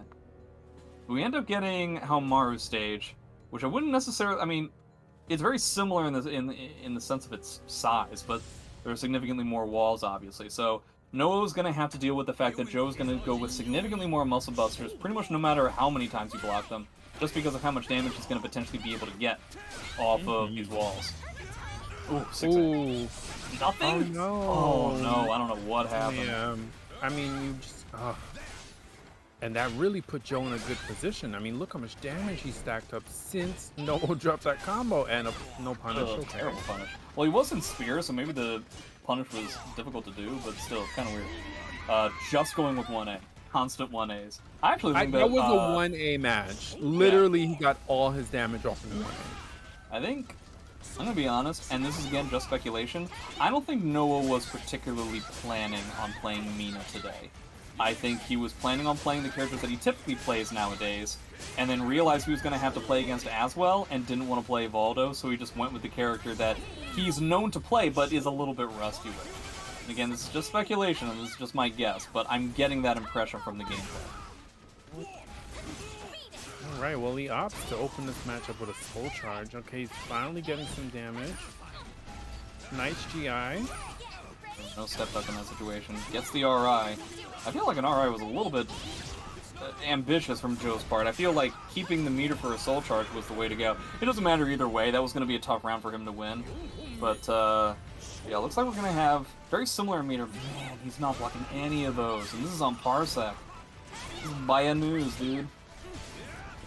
We end up getting Haomaru's stage, which I wouldn't necessarily. I mean, it's very similar in the sense of its size, but there are significantly more walls, obviously. So Noah's going to have to deal with the fact that Joe's going to go with significantly more muscle busters, pretty much no matter how many times you block them, just because of how much damage he's going to potentially be able to get off of these walls. Ooh, 6-8. Nothing? Oh no! Oh no! I don't know what happened. Yeah, I mean, you just. And that really put Joe in a good position. I mean, look how much damage he stacked up since Noah dropped that combo and no punish. Okay. Terrible punish. Well, he was in Spear, so maybe the punish was difficult to do, but still, kind of weird. Just going with 1A. Constant 1As. I actually think that was a 1A match. Literally, he got all his damage off in 1A. I think, I'm going to be honest, and this is again just speculation, I don't think Noah was particularly planning on playing Mina today. I think he was planning on playing the characters that he typically plays nowadays, and then realized he was going to have to play against Azwel and didn't want to play Valdo, so he just went with the character that he's known to play but is a little bit rusty with. And again, this is just speculation, and this is just my guess, but I'm getting that impression from the gameplay. Alright, well, he opts to open this matchup with a Soul Charge. Okay, he's finally getting some damage. Nice GI. No step up in that situation. Gets the RI. I feel like an RI was a little bit ambitious from Joe's part. I feel like keeping the meter for a Soul Charge was the way to go. It doesn't matter either way. That was going to be a tough round for him to win. But, yeah, looks like we're going to have very similar meter. Man, he's not blocking any of those. And this is on Parsec. This is Baya News, dude.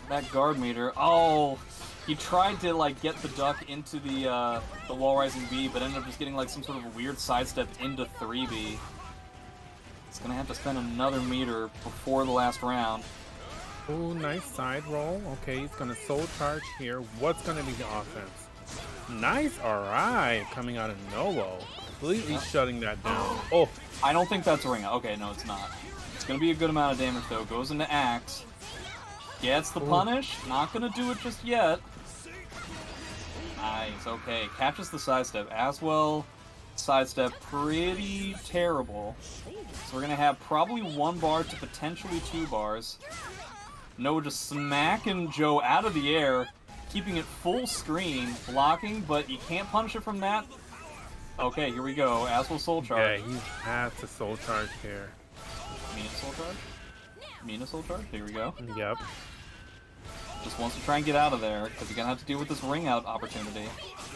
That guard meter. Oh, he tried to, like, get the duck into the wall rising B, but ended up just getting, like, some sort of a weird sidestep into 3B. He's gonna have to spend another meter before the last round. Oh, nice side roll. Okay, he's gonna Soul Charge here. What's gonna be the offense? Nice RI coming out of Noah. Completely shutting that down. Oh, I don't think that's a ring out. Okay, no, it's not. It's gonna be a good amount of damage, though. Goes into Axe. Gets the punish. Not gonna do it just yet. Nice, okay. Catches the sidestep. Azwel, sidestep pretty terrible. So we're gonna have probably 1 bar to potentially 2 bars. Noah just smacking Joe out of the air, keeping it full screen, blocking, but you can't punish it from that. Okay, here we go. Azwel Soul Charge. yeah, he has to Soul Charge here. Mina Soul Charge? Mina Soul Charge? Here we go. Yep. Just wants to try and get out of there, because he's gonna have to deal with this ring out opportunity.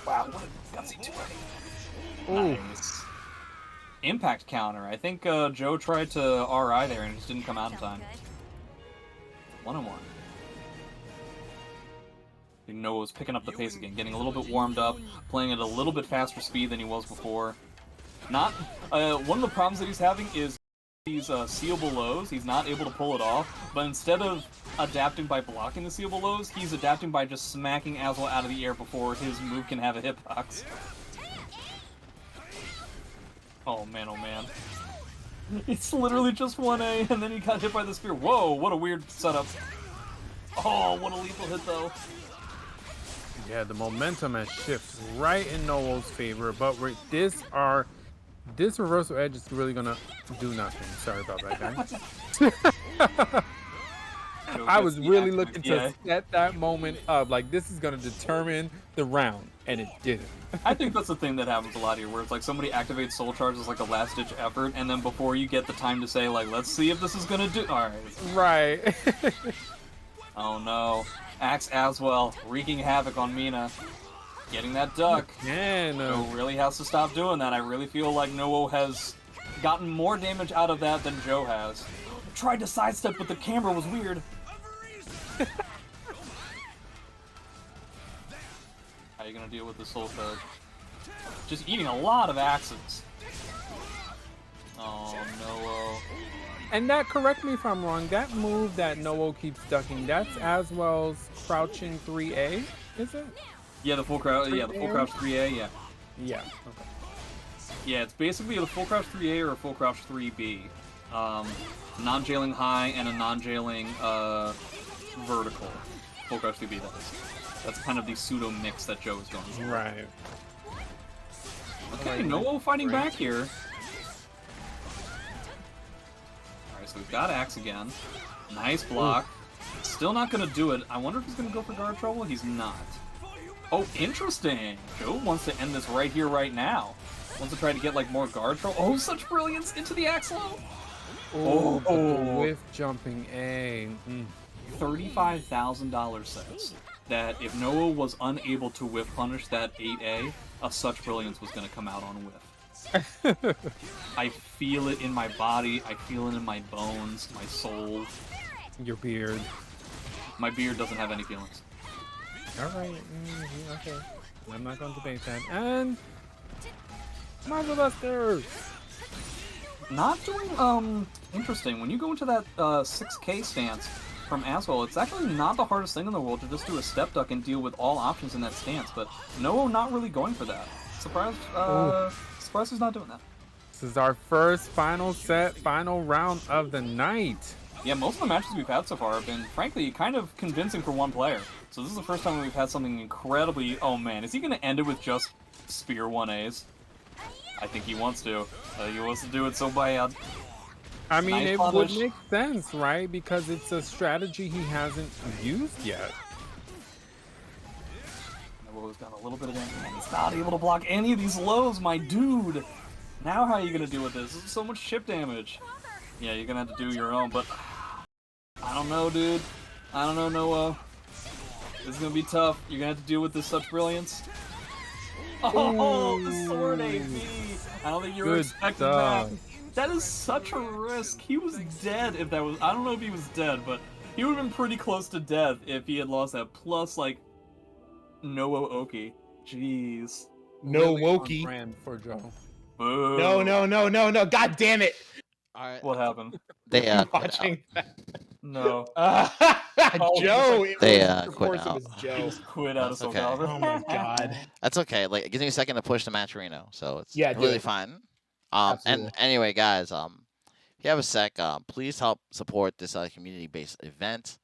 Wow, what a gutsy 2A. Nice. Impact counter. I think Joe tried to RI there and it just didn't come out in time. 1-1. I think Noah's picking up the pace again, getting a little bit warmed up, playing at a little bit faster speed than he was before. Not one of the problems that he's having is these seeable lows. He's not able to pull it off, but instead of adapting by blocking the seeable lows, he's adapting by just smacking Azwel out of the air before his move can have a hitbox. Oh man, oh man. It's literally just 1A, and then he got hit by the spear. Whoa, what a weird setup. Oh, what a lethal hit, though. Yeah, the momentum has shifted right in Noah's favor, but this reversal edge is really gonna do nothing. Sorry about that, guys. I was really looking to set that moment up. Like, this is gonna determine the round, and it didn't. I think that's the thing that happens a lot here, where it's like somebody activates Soul Charge as like a last-ditch effort, and then before you get the time to say, like, let's see if this is gonna do. All right. Right. Oh no. Axe Azwel wreaking havoc on Mina. Getting that duck. And Joe really has to stop doing that. I really feel like Noah has gotten more damage out of that than Joe has. Tried to sidestep, but the camera was weird. How are you gonna deal with the soul charge? Just eating a lot of axes. Oh, Noah. And that, correct me if I'm wrong, that move that Noah keeps ducking, that's Azwel's crouching 3A, is it? Yeah, the full crouch. Yeah, the full crouch 3A. Yeah. Yeah. Okay. Yeah, it's basically a full crouch 3A or a full crouch 3B. Non-jailing high and a non-jailing vertical. Full crouch 3B, that is. That's kind of the pseudo mix that Joe is going for. Right. Okay, Noah fighting back here. Alright, so we've got Axe again. Nice block. Still not gonna do it. I wonder if he's gonna go for guard trouble. He's not. Oh, interesting. Joe wants to end this right here, right now. Wants to try to get like more guard trouble. Oh, such brilliance into the axe low. Oh, but the whiff jumping A. $35,000 says that if Noah was unable to whiff punish that 8A, a such brilliance was going to come out on whiff. I feel it in my body. I feel it in my bones, my soul. Your beard. My beard doesn't have any feelings. Alright, okay. I'm not going to debate that. And Marvel Buster! Not doing, interesting. When you go into that 6K stance from Azwel, it's actually not the hardest thing in the world to just do a step duck and deal with all options in that stance, but Noah not really going for that. Surprised he's not doing that. This is our first final set, final round of the night. Yeah, most of the matches we've had so far have been, frankly, kind of convincing for one player. So this is the first time we've had something incredibly... Oh man, is he going to end it with just Spear 1As? I think he wants to. He wants to do it so bad. I mean, Nice it punish. would make sense, right? Because it's a strategy he hasn't used yet. Noah's got a little bit of damage, and he's not able to block any of these lows, my dude! Now how are you going to deal with this? This is so much chip damage. Yeah, you're going to have to do your own, but... I don't know, dude. I don't know, Noah. This is going to be tough. You're going to have to deal with this such brilliance. Oh, the sword AP! I don't think you were Good expecting stuff. that. That is such a risk. He was dead if that was... I don't know if he was dead, but he would have been pretty close to death if he had lost that. Plus, like, Noah Oki. Jeez. No Really on Wokey. brand for Joe. Boo. No. God damn it. All right. What happened? They quit out. Watching that. No. Joe. They Of quit course it out. was He Joe. just quit out of That's Soul okay. Calibur. Oh my god. That's okay. Like, it gives me a second to push the Matcherino, so it's Yeah, do really it. fine. Absolutely. And anyway, guys, if you have a sec, please help support this community-based event.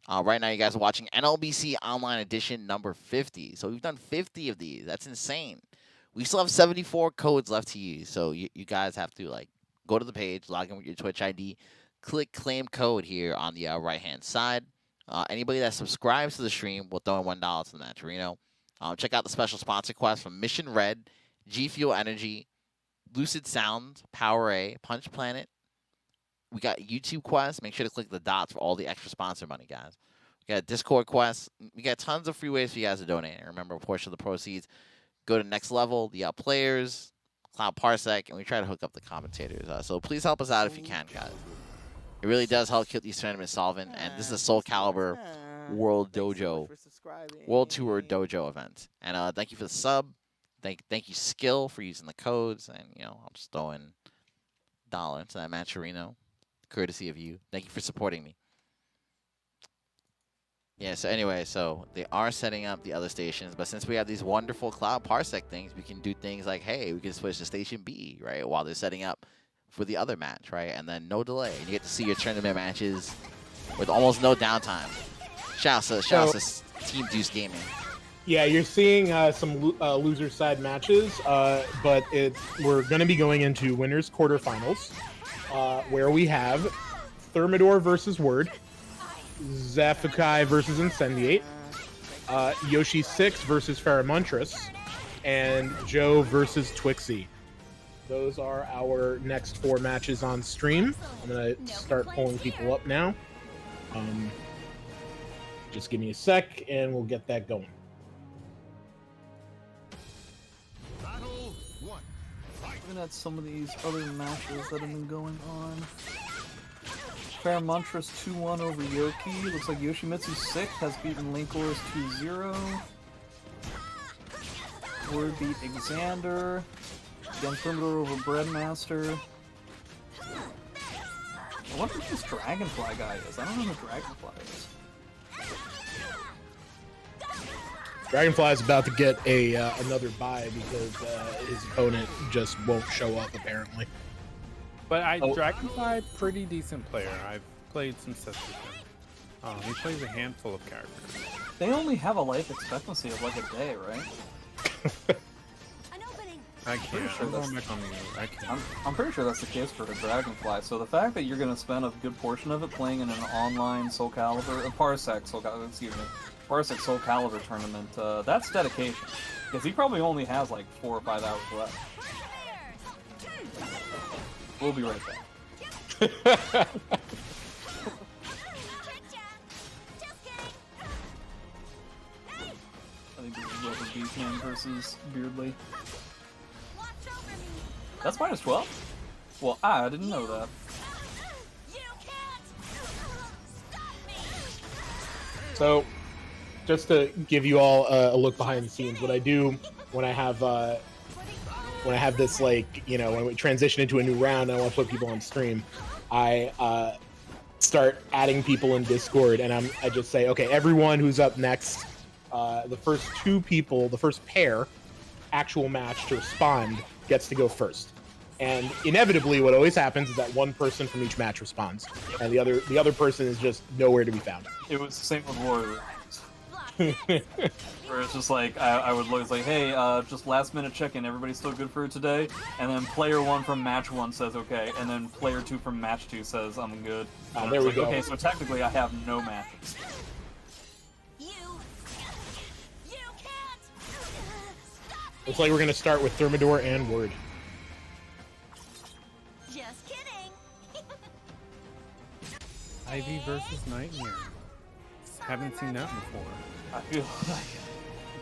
Right now, you guys are watching NLBC Online Edition number 50. So we've done 50 of these. That's insane. We still have 74 codes left to use. So you guys have to like go to the page, log in with your Twitch ID, click claim code here on the right-hand side. Anybody that subscribes to the stream will throw in $1 to the Matcherino. Check out the special sponsor quest from Mission Red, G Fuel Energy, Lucid Sound, Power A, Punch Planet. We got YouTube quests. Make sure to click the dots for all the extra sponsor money, guys. We got Discord quests. We got tons of free ways for you guys to donate. And remember, a portion of the proceeds go to Next Level, the players, Cloud Parsec, and we try to hook up the commentators. So please help us out if you can, guys. It really does help keep these tournaments solvent. And this is a Soul Calibur World Dojo, World Tour Dojo event. And thank you for the sub. Thank you, Skill, for using the codes. And, you know, I'll just throw in $1 into that Matcherino, courtesy of you. Thank you for supporting me. Yeah, so anyway, so they are setting up the other stations, but since we have these wonderful Cloud Parsec things, we can do things like, hey, we can switch to Station B, right, while they're setting up for the other match, right, and then no delay. And you get to see your tournament matches with almost no downtime. Shouts to Team DEUS Gaming. Yeah, you're seeing some loser side matches, but we're going to be going into winners quarterfinals, where we have Thermidor versus Word, Xephukai versus Incendiate, Yoshi6 versus Feremuntrus, and Joe versus Twixy. Those are our next 4 matches on stream. I'm going to start pulling people up now. Just give me a sec, and we'll get that going. Looking at some of these other matches that have been going on. Feremuntrus 2-1 over Yoki. Looks like YoshimitsuVI has beaten Linkors 2-0. Word beat Xander. Again, Thermidor over Breadmaster. I wonder who this Dragonfly guy is. I don't know who Dragonfly is. Dragonfly is about to get a another bye because his opponent just won't show up apparently. But Dragonfly, pretty decent player. I've played some Setsuka. He plays a handful of characters. They only have a life expectancy of like a day, right? An opening. I can't. sure I'm that's- going back on mute. I can't. I'm pretty sure that's the case for the Dragonfly. So the fact that you're going to spend a good portion of it playing in an online Soul Calibur, Parsec Soul Calibur, Parsec Soul Calibur tournament, that's dedication. Because he probably only has like 4 or 5 hours left. We'll be right back. I think this is Rubber Beefman versus Beardly. That's minus 12? Well, I didn't know that. So, just to give you all a look behind the scenes, what I do when I have this, like, you know, when we transition into a new round and I want to put people on stream, I start adding people in Discord, and I just say, okay, everyone who's up next, the first 2 people, the first pair, actual match to respond gets to go first. And inevitably, what always happens is that one person from each match responds, and the other person is just nowhere to be found. It was the same with Warrior. Where it's just like, I would look, it's like, hey, just last minute check-in, everybody's still good for today? And then player 1 from match 1 says okay, and then player 2 from match 2 says I'm good. And There it's we like, go. Okay, so technically I have no matches. You can't stop me. Looks like we're gonna start with Thermidor and Word. Just kidding. Ivy versus Nightmare. Haven't seen that before. I feel like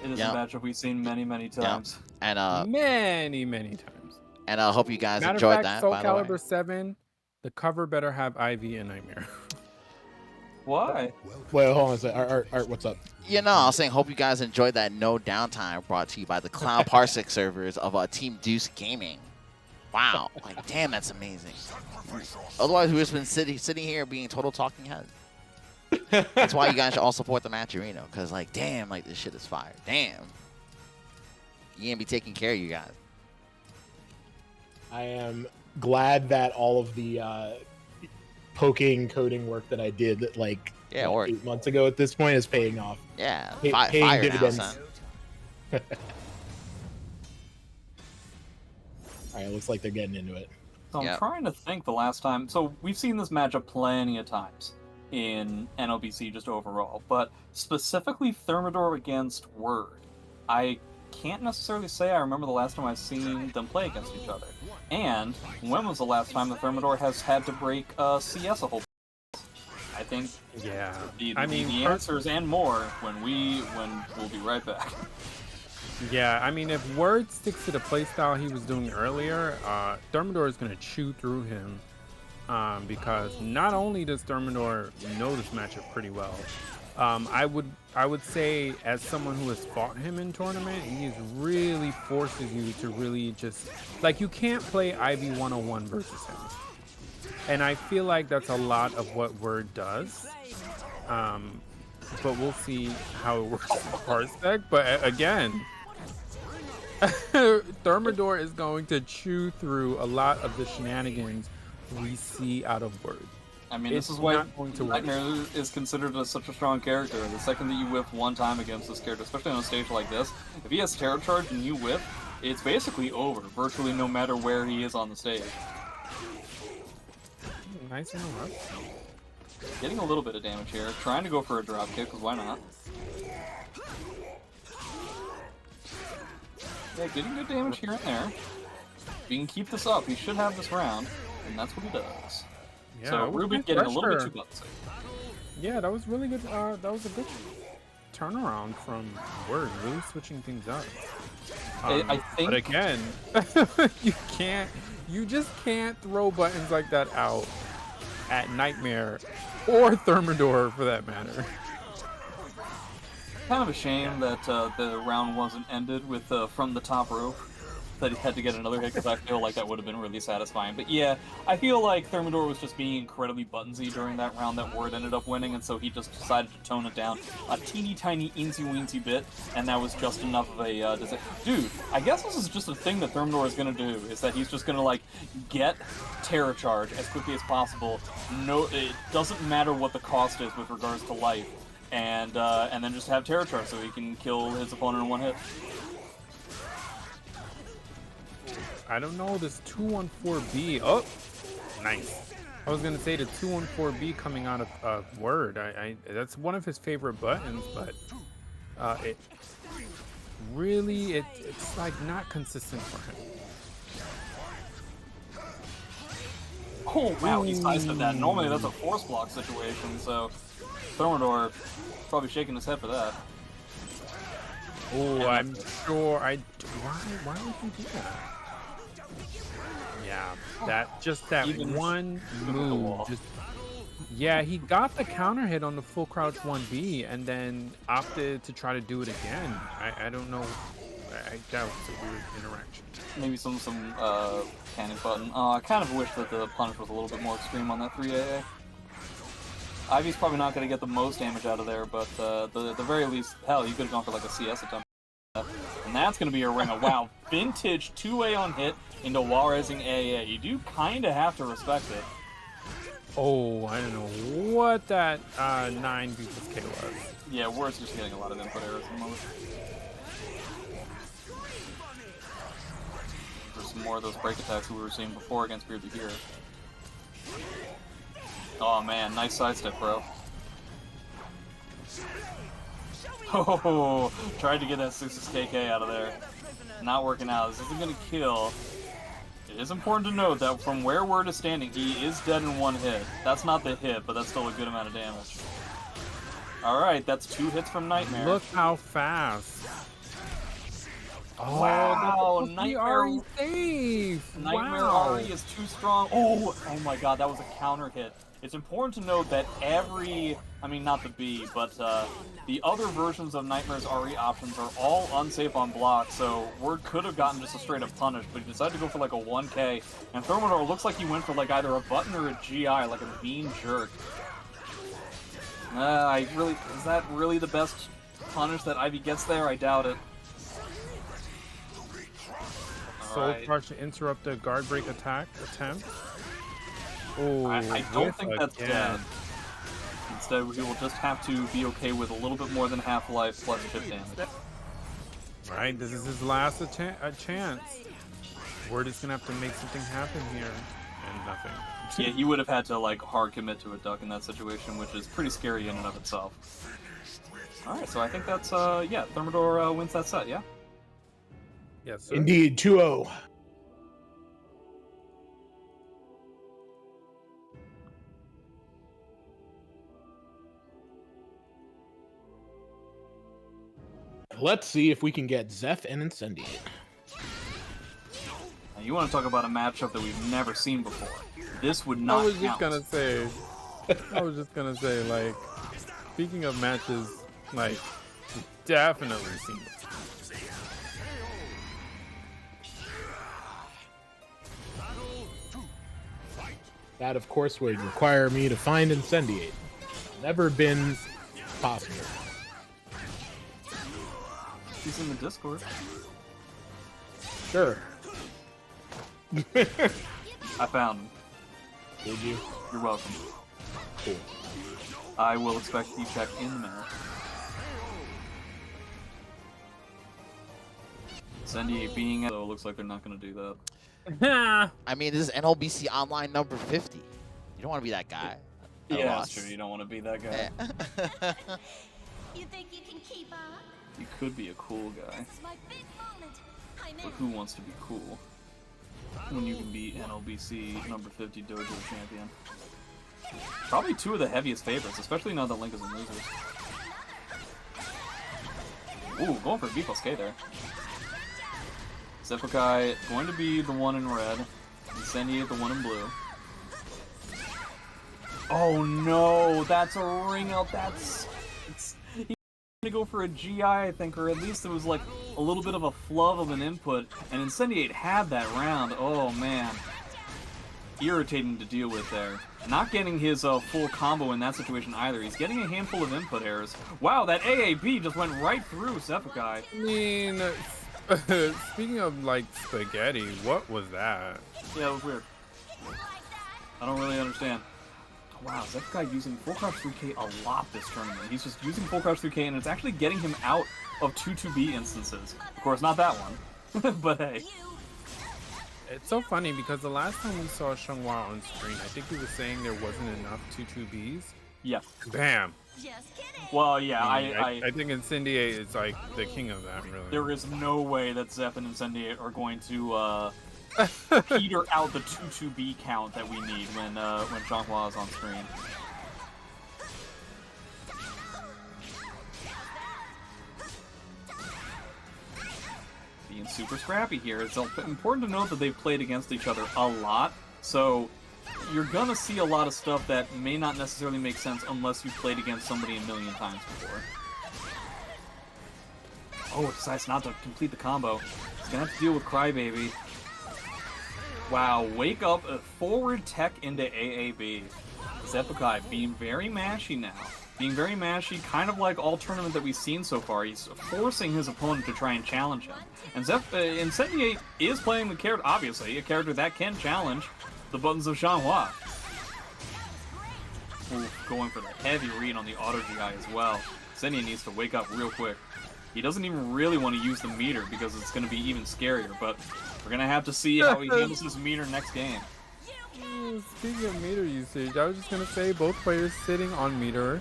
it is Yep. a matchup we've seen many, many times. And Many times. I hope you guys Matter enjoyed of that. fact, Soul By the way. Calibur 7, the cover better have Ivy and Nightmare. Why? Wait, hold on a second. Art, what's up? You know, I was saying, hope you guys enjoyed that No Downtime brought to you by the Clown Parsec servers of Team DEUS Gaming. Wow, like damn, that's amazing. Otherwise, we would have been sitting here being total talking heads. That's why you guys should all support the Matcherino, because like, damn, like this shit is fire. Damn, you gonna be taking care of you guys. I am glad that all of the poking coding work that I did like Yeah, or 8 months ago at this point is paying off. yeah, Paying fire dividends. now, son. All right, looks like they're getting into it. So I'm Yep. trying to think the last time. So we've seen this matchup plenty of times in NLBC just overall, but specifically Thermidor against Word. I can't necessarily say I remember the last time I've seen them play against each other. And when was the last time the Thermidor has had to break CS a whole? I think Yeah. the I mean, answers and more when we'll be right back. Yeah, I mean, if Word sticks to the playstyle he was doing earlier, Thermidor is going to chew through him because not only does Thermidor know this matchup pretty well, I would say as someone who has fought him in tournament, he really forces you to really just, like, you can't play Ivy 101 versus him. And I feel like that's a lot of what Word does. But we'll see how it works in Parsec. But again, Thermidor is going to chew through a lot of the shenanigans we see out of Word. I mean, It's this is why not going to work. Nightmare is considered such a strong character. The second that you whiff one time against this character, especially on a stage like this, if he has Terror Charge and you whiff, it's basically over, virtually no matter where he is on the stage. Nice interrupt. Getting a little bit of damage here, trying to go for a drop kick, because why not? Yeah, getting good damage here and there. If he can keep this up, he should have this round, and that's what he does. Yeah, So that was Ruben good getting a little bit pressure. too gutsy. Yeah, that was really good. That was a good turnaround from Word, really switching things up. I think. But again, you just can't throw buttons like that out at Nightmare or Thermidor for that matter. Kind of a shame that the round wasn't ended with from the top rope. That he had to get another hit, because I feel like that would have been really satisfying. But yeah, I feel like Thermidor was just being incredibly buttonsy during that round that Word ended up winning, and so he just decided to tone it down a teeny tiny eensy-weensy bit, and that was just enough of a dude, I guess this is just a thing that Thermidor is going to do, is that he's just going to, like, get Terror Charge as quickly as possible. No, it doesn't matter what the cost is with regards to life, and then just have Terror Charge so he can kill his opponent in one hit. I don't know, this 214B. Oh, nice. I was gonna say the 214B coming out of Word. That's one of his favorite buttons, but it really it's like not consistent for him. Oh wow, he's nice at that. Normally that's a force block situation, so Thermidor probably shaking his head for that. Oh, I'm sure why would you do that? Yeah, that Even one move. Yeah, he got the counter hit on the full crouch 1B and then opted to try to do it again. I don't know. That was a weird interaction. Maybe some panic button. I kind of wish that the punish was a little bit more extreme on that 3AA. Ivy's probably not going to get the most damage out of there, but the very least, hell, you could have gone for like a CS attempt. And that's going to be a ringer. Wow, vintage 2A on hit into wall-raising AA. You do kind of have to respect it. Oh, I don't know what that 9 B plus K was. Yeah, Word's just getting a lot of input errors at the moment. There's some more of those break attacks we were seeing before against Beardlyhere. Oh man, nice sidestep, bro. Oh, tried to get that 6 KK out of there. Not working out. This isn't gonna kill. It is important to note that from where Word is standing, he is dead in one hit. That's not the hit, but that's still a good amount of damage. Alright, that's 2 hits from Nightmare. Look how fast. Oh, Wow, Nightmare safe. Nightmare Wow. Ari is too strong. Oh my god, that was a counter hit. It's important to note that not the B, but the other versions of Nightmare's RE options are all unsafe on block, so Word could have gotten just a straight up punish, but he decided to go for like a 1K, and Thermidor looks like he went for like either a button or a GI, like a mean jerk. Is that really the best punish that Ivy gets there? I doubt it. Soul Crush to interrupt the guard break attack attempt. Oh, I don't think that's dead. Instead, we will just have to be okay with a little bit more than half-life plus chip damage. Right, this is his last chance. Word is gonna have to make something happen here, and nothing. Yeah, he would have had to like hard commit to a duck in that situation, which is pretty scary in and of itself. All right, so I think that's yeah, Thermidor wins that set, yeah. Yes, sir. Indeed, 2-0. Let's see if we can get Zeph and Incendiate. Now, you want to talk about a matchup that we've never seen before? This would not I was count. just gonna say, like, speaking of matches, like, definitely seen it. That, of course, would require me to find Incendiate. Never been possible. He's in the Discord. Sure. I found him. Did you? You're welcome. Cool. I will expect you check in the minute. Incendiate being so it looks like they're not going to do that. I mean, this is NLBC Online number 50. You don't want to be that guy. Yeah, that's true. You don't want to be that guy. You think you can keep up? You could be a cool guy. This is my big moment. I'm But in. who wants to be cool when you can be NLBC number 50 Dojo champion? Probably 2 of the heaviest favorites, especially now that Link is in losers. Ooh, going for B plus K there. Xephukai going to be the one in red. Incendiate the one in blue. Oh no, that's a ring out. He's gonna go for a GI, I think, or at least it was like a little bit of a flub of an input, and Incendiate had that round. Oh man. Irritating to deal with there. Not getting his full combo in that situation either. He's getting a handful of input errors. Wow, that AAB just went right through Xephukai. I mean, speaking of like spaghetti, what was that? Yeah, it was weird. I don't really understand. Wow, Xephukai using Full Crouch 3K a lot this tournament. He's just using Full Crouch 3K and it's actually getting him out of 2-2B instances. Of course, not that one. But hey. It's so funny because the last time we saw Xianghua on screen, I think he was saying there wasn't enough 2-2Bs. Yeah. Bam. Just kidding. Well, yeah, I think Incendiate is like the king of that, really. there is no way that Zep and Incendiate are going to peter out the 2-2B count that we need when Xianghua is on screen. Being super scrappy here. It's important to note that they've played against each other a lot, so you're gonna see a lot of stuff that may not necessarily make sense unless you've played against somebody a million times before. Oh, it decides not to complete the combo. He's gonna have to deal with Crybaby. Wow, wake up, forward tech into AAB. Xephukai being very mashy now. Being very mashy, kind of like all tournament that we've seen so far. He's forcing his opponent to try and challenge him. And Incendiate is playing the character, obviously, a character that can challenge the buttons of Xianghua. Ooh, going for the heavy read on the auto GI as well. Incendiate needs to wake up real quick. He doesn't even really want to use the meter because it's going to be even scarier, but we're going to have to see how he handles his meter next game. Speaking of meter usage, I was just going to say both players sitting on meter.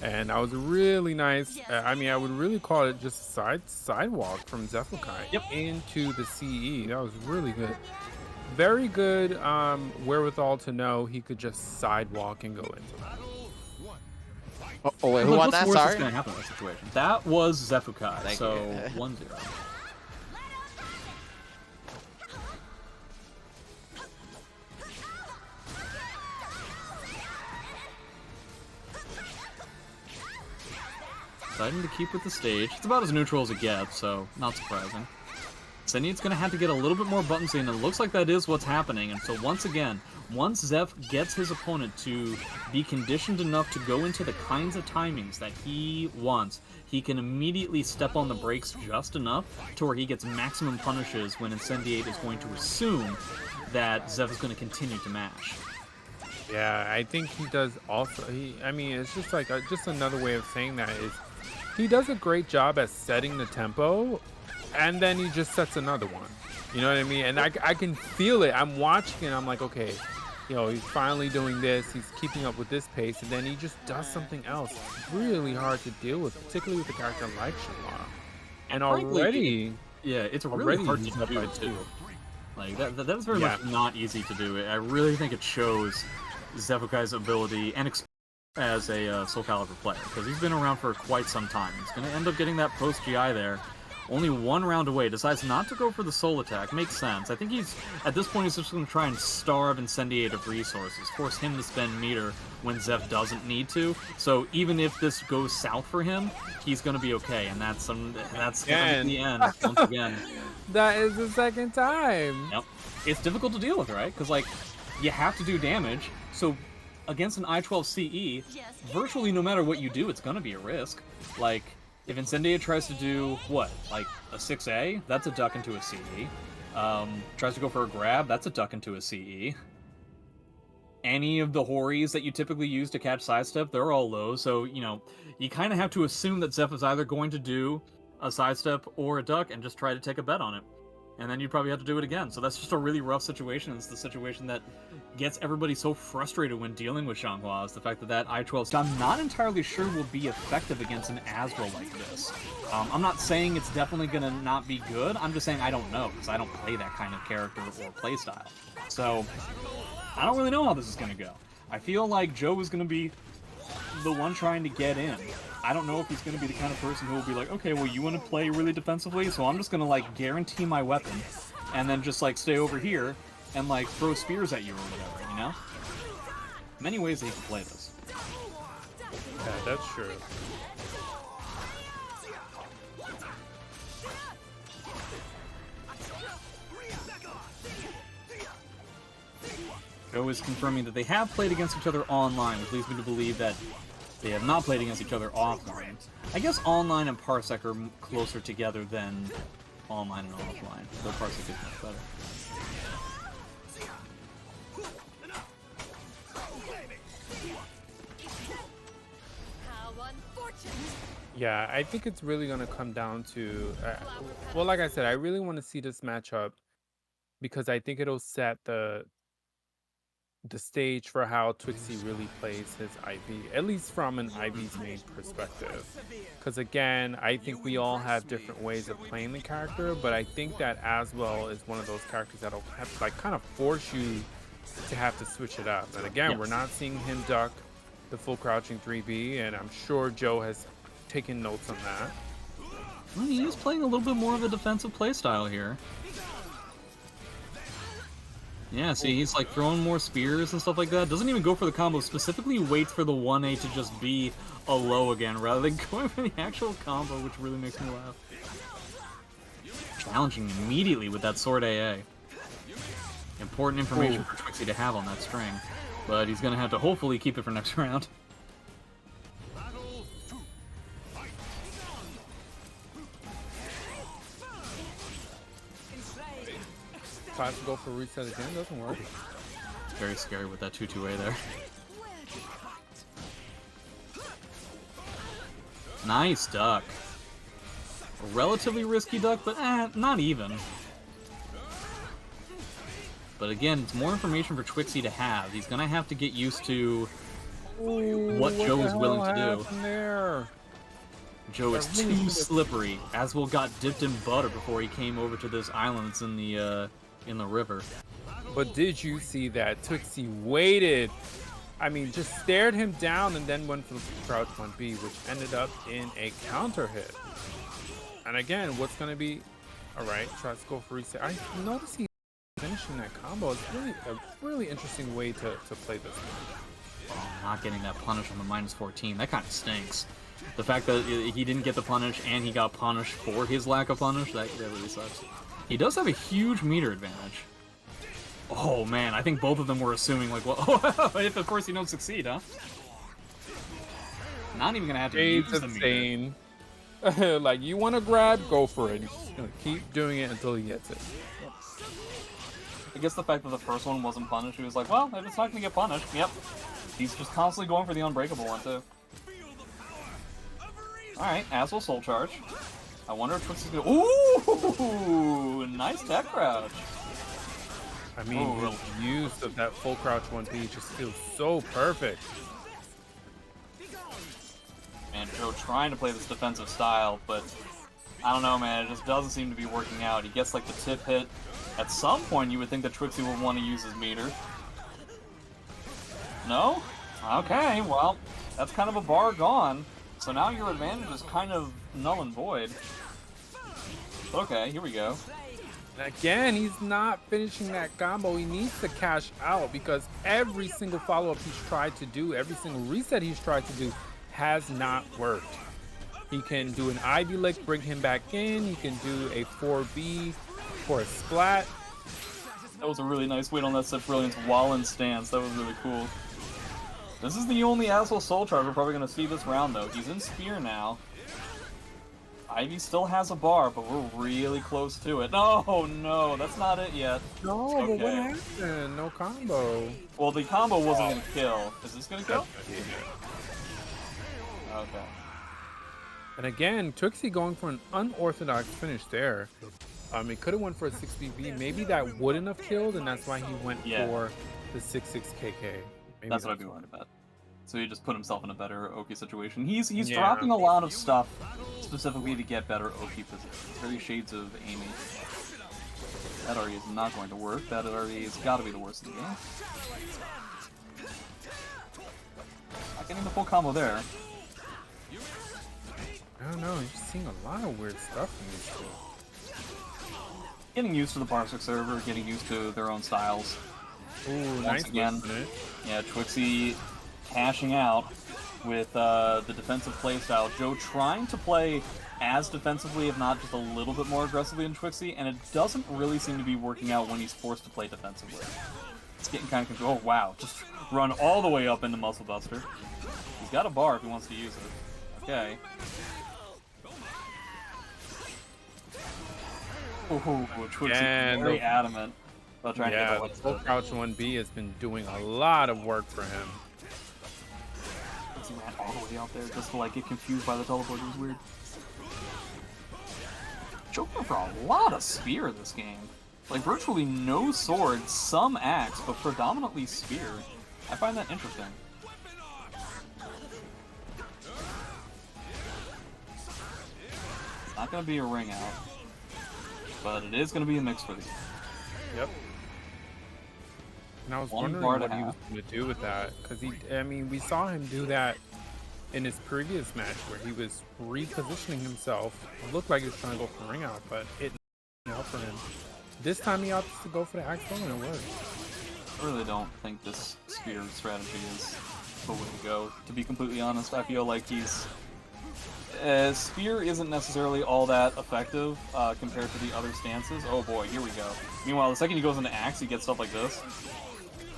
And that was really nice. I mean, I would really call it just sidewalk from Xephukai into the CE. That was really good. Very good wherewithal to know he could just sidewalk and go into that. Oh wait, who won that? Sorry. What's going to happen in that situation? That was Xephukai, Thank so you. 1-0. Deciding to keep with the stage. It's about as neutral as it gets, so not surprising. Incendiate's going to have to get a little bit more buttons in, and it looks like that is what's happening. And so once again, once Zeph gets his opponent to be conditioned enough to go into the kinds of timings that he wants, he can immediately step on the brakes just enough to where he gets maximum punishes when Incendiate is going to assume that Zeph is going to continue to mash. Yeah, I think he does also. I mean, it's just like just another way of saying that is he does a great job at setting the tempo, and then he just sets another one. You know what I mean? And I can feel it. I'm watching and I'm like, okay, you know, he's finally doing this. He's keeping up with this pace, and then he just does something else. It's really hard to deal with, particularly with a character like Xianghua. And already, yeah, it's really hard to he's do by it too. 2. Like that's very much not easy to do. I really think it shows Xephukai's ability and as a SOULCALIBUR player, because he's been around for quite some time. He's going to end up getting that post GI there. Only one round away, decides not to go for the soul attack. Makes sense. I think at this point, he's just going to try and starve Incendiate of resources, force him to spend meter when Zeph doesn't need to. So even if this goes south for him, he's going to be okay, and that's the end once again. That is the second time. Yep. It's difficult to deal with, right? Because like you have to do damage, so against an I-12 CE, virtually no matter what you do, it's going to be a risk. Like, if Incendiate tries to do, what, like a 6A, that's a duck into a CE. Tries to go for a grab, that's a duck into a CE. Any of the Hories that you typically use to catch sidestep, they're all low, so, you know, you kind of have to assume that Zeph is either going to do a sidestep or a duck and just try to take a bet on it. And then you probably have to do it again. So that's just a really rough situation. It's the situation that gets everybody so frustrated when dealing with Xianghua, is the fact that that I-12 I'm not entirely sure will be effective against an Azwel like this. I'm not saying it's definitely going to not be good. I'm just saying I don't know, because I don't play that kind of character or playstyle. So I don't really know how this is going to go. I feel like Joe is going to be the one trying to get in. I don't know if he's going to be the kind of person who will be like, okay, well, you want to play really defensively, so I'm just going to, like, guarantee my weapon, and then just like stay over here and like throw spears at you or whatever, you know? Many ways that you can play this. Yeah, that's true. Joe is confirming that they have played against each other online, which leads me to believe that they have not played against each other offline. I guess online and Parsec are closer together than online and offline, though Parsec is much better. Yeah, I think it's really going to come down to, well, like I said, I really want to see this matchup because I think it'll set the stage for how Twixie really plays his IV, at least from an IV's main perspective. Because again, I think we all have different ways of playing the character, but I think that Azwel is one of those characters that'll have to like kind of force you to have to switch it up. And again, we're not seeing him duck the full crouching 3B, and I'm sure Joe has taken notes on that. Well, he is playing a little bit more of a defensive playstyle here. Yeah, see, he's like throwing more spears and stuff like that. Doesn't even go for the combo, specifically waits for the 1A to just be a low again, rather than going for the actual combo, which really makes me laugh. Challenging immediately with that sword AA. Important information for Twixie to have on that string, but he's gonna have to hopefully keep it for next round. Tries to go for reset again, doesn't work. It's very scary with that 2-2A there. Nice duck. A relatively risky duck, but not even. But again, it's more information for Twixie to have. He's gonna have to get used to what Joe is willing to do. There? Joe is too slippery. Azwel got dipped in butter before he came over to this island that's in the river. But did you see that Twixie waited? I mean, just stared him down and then went for the crouch 1B, which ended up in a counter hit. And again, what's going to be... Alright, tries to go for reset. I noticed he finishing that combo. It's really a really interesting way to play this match. Oh, not getting that punish on the -14. That kind of stinks. The fact that he didn't get the punish and he got punished for his lack of punish, that really sucks. He does have a huge meter advantage. Oh man, I think both of them were assuming like, well, if of course you don't succeed, huh? Not even gonna have to use the meter. Like, you want to grab, go for it. He's just gonna keep doing it until he gets it. I guess the fact that the first one wasn't punished, he was like, well, if it's not gonna get punished, yep. He's just constantly going for the unbreakable one too. Alright, Azwel Soul Charge. I wonder if Twixie's gonna... Ooh! Nice tech crouch. I mean, his use of that full crouch 1B just feels so perfect. Man, Joe trying to play this defensive style, but I don't know, man. It just doesn't seem to be working out. He gets like the tip hit. At some point, you would think that Twixie would want to use his meter. No? Okay, well, that's kind of a bar gone. So now your advantage is kind of null and void. Okay, here we go. Again, he's not finishing that combo. He needs to cash out because every single follow-up he's tried to do, every single reset he's tried to do has not worked. He can do an Ivy Lick, bring him back in. He can do a 4B for a splat. That was a really nice wait on that Set Brilliance while in stance. That was really cool. This is the only Azwel Soul Charge we're probably going to see this round, though. He's in Spear now. Ivy still has a bar, but we're really close to it. No, no, that's not it yet. No, okay. But what happened? No combo. Well, the combo wasn't going to kill. Is this going to kill? Okay. And again, Twixie going for an unorthodox finish there. He could have went for a 6BB. Maybe that wouldn't have killed, and that's why he went for the 6-6 KK. Maybe that's what I'd be worried about. So he just put himself in a better Oki situation. He's dropping a lot of stuff specifically to get better Oki positions. Very shades of Amy. That RE is not going to work. That RE has got to be the worst in the game. Not getting the full combo there. I don't know. You're just seeing a lot of weird stuff from these two. getting used to the Parsec server, getting used to their own styles. Ooh, Once nice again, listening. yeah, Twixie cashing out with the defensive playstyle. Joe trying to play as defensively, if not just a little bit more aggressively than Twixie, and it doesn't really seem to be working out when he's forced to play defensively. It's getting kind of confused. Oh, wow. Just run all the way up into Muscle Buster. He's got a bar if he wants to use it. Okay. Ooh, Twixie Yeah, very no- adamant about trying to Yeah, get the the full crouch 1B has been doing a lot of work for him. He ran all the way out there just to like get confused by the teleport. It was weird. Joe went for a lot of spear this game. Like virtually no sword, some axe, but predominantly spear. I find that interesting. It's not going to be a ring out, but it is going to be a mix for these. Yep. And I was One wondering bar what to he was half. going to do with that, because I mean, we saw him do that in his previous match where he was repositioning himself. It looked like he was trying to go for ring out, but it didn't out for him. This time he opts to go for the axe throw and it worked. I really don't think this spear strategy is the way to go. To be completely honest, I feel like he's... spear isn't necessarily all that effective compared to the other stances. Oh boy, here we go. Meanwhile, the second he goes into axe, he gets stuff like this.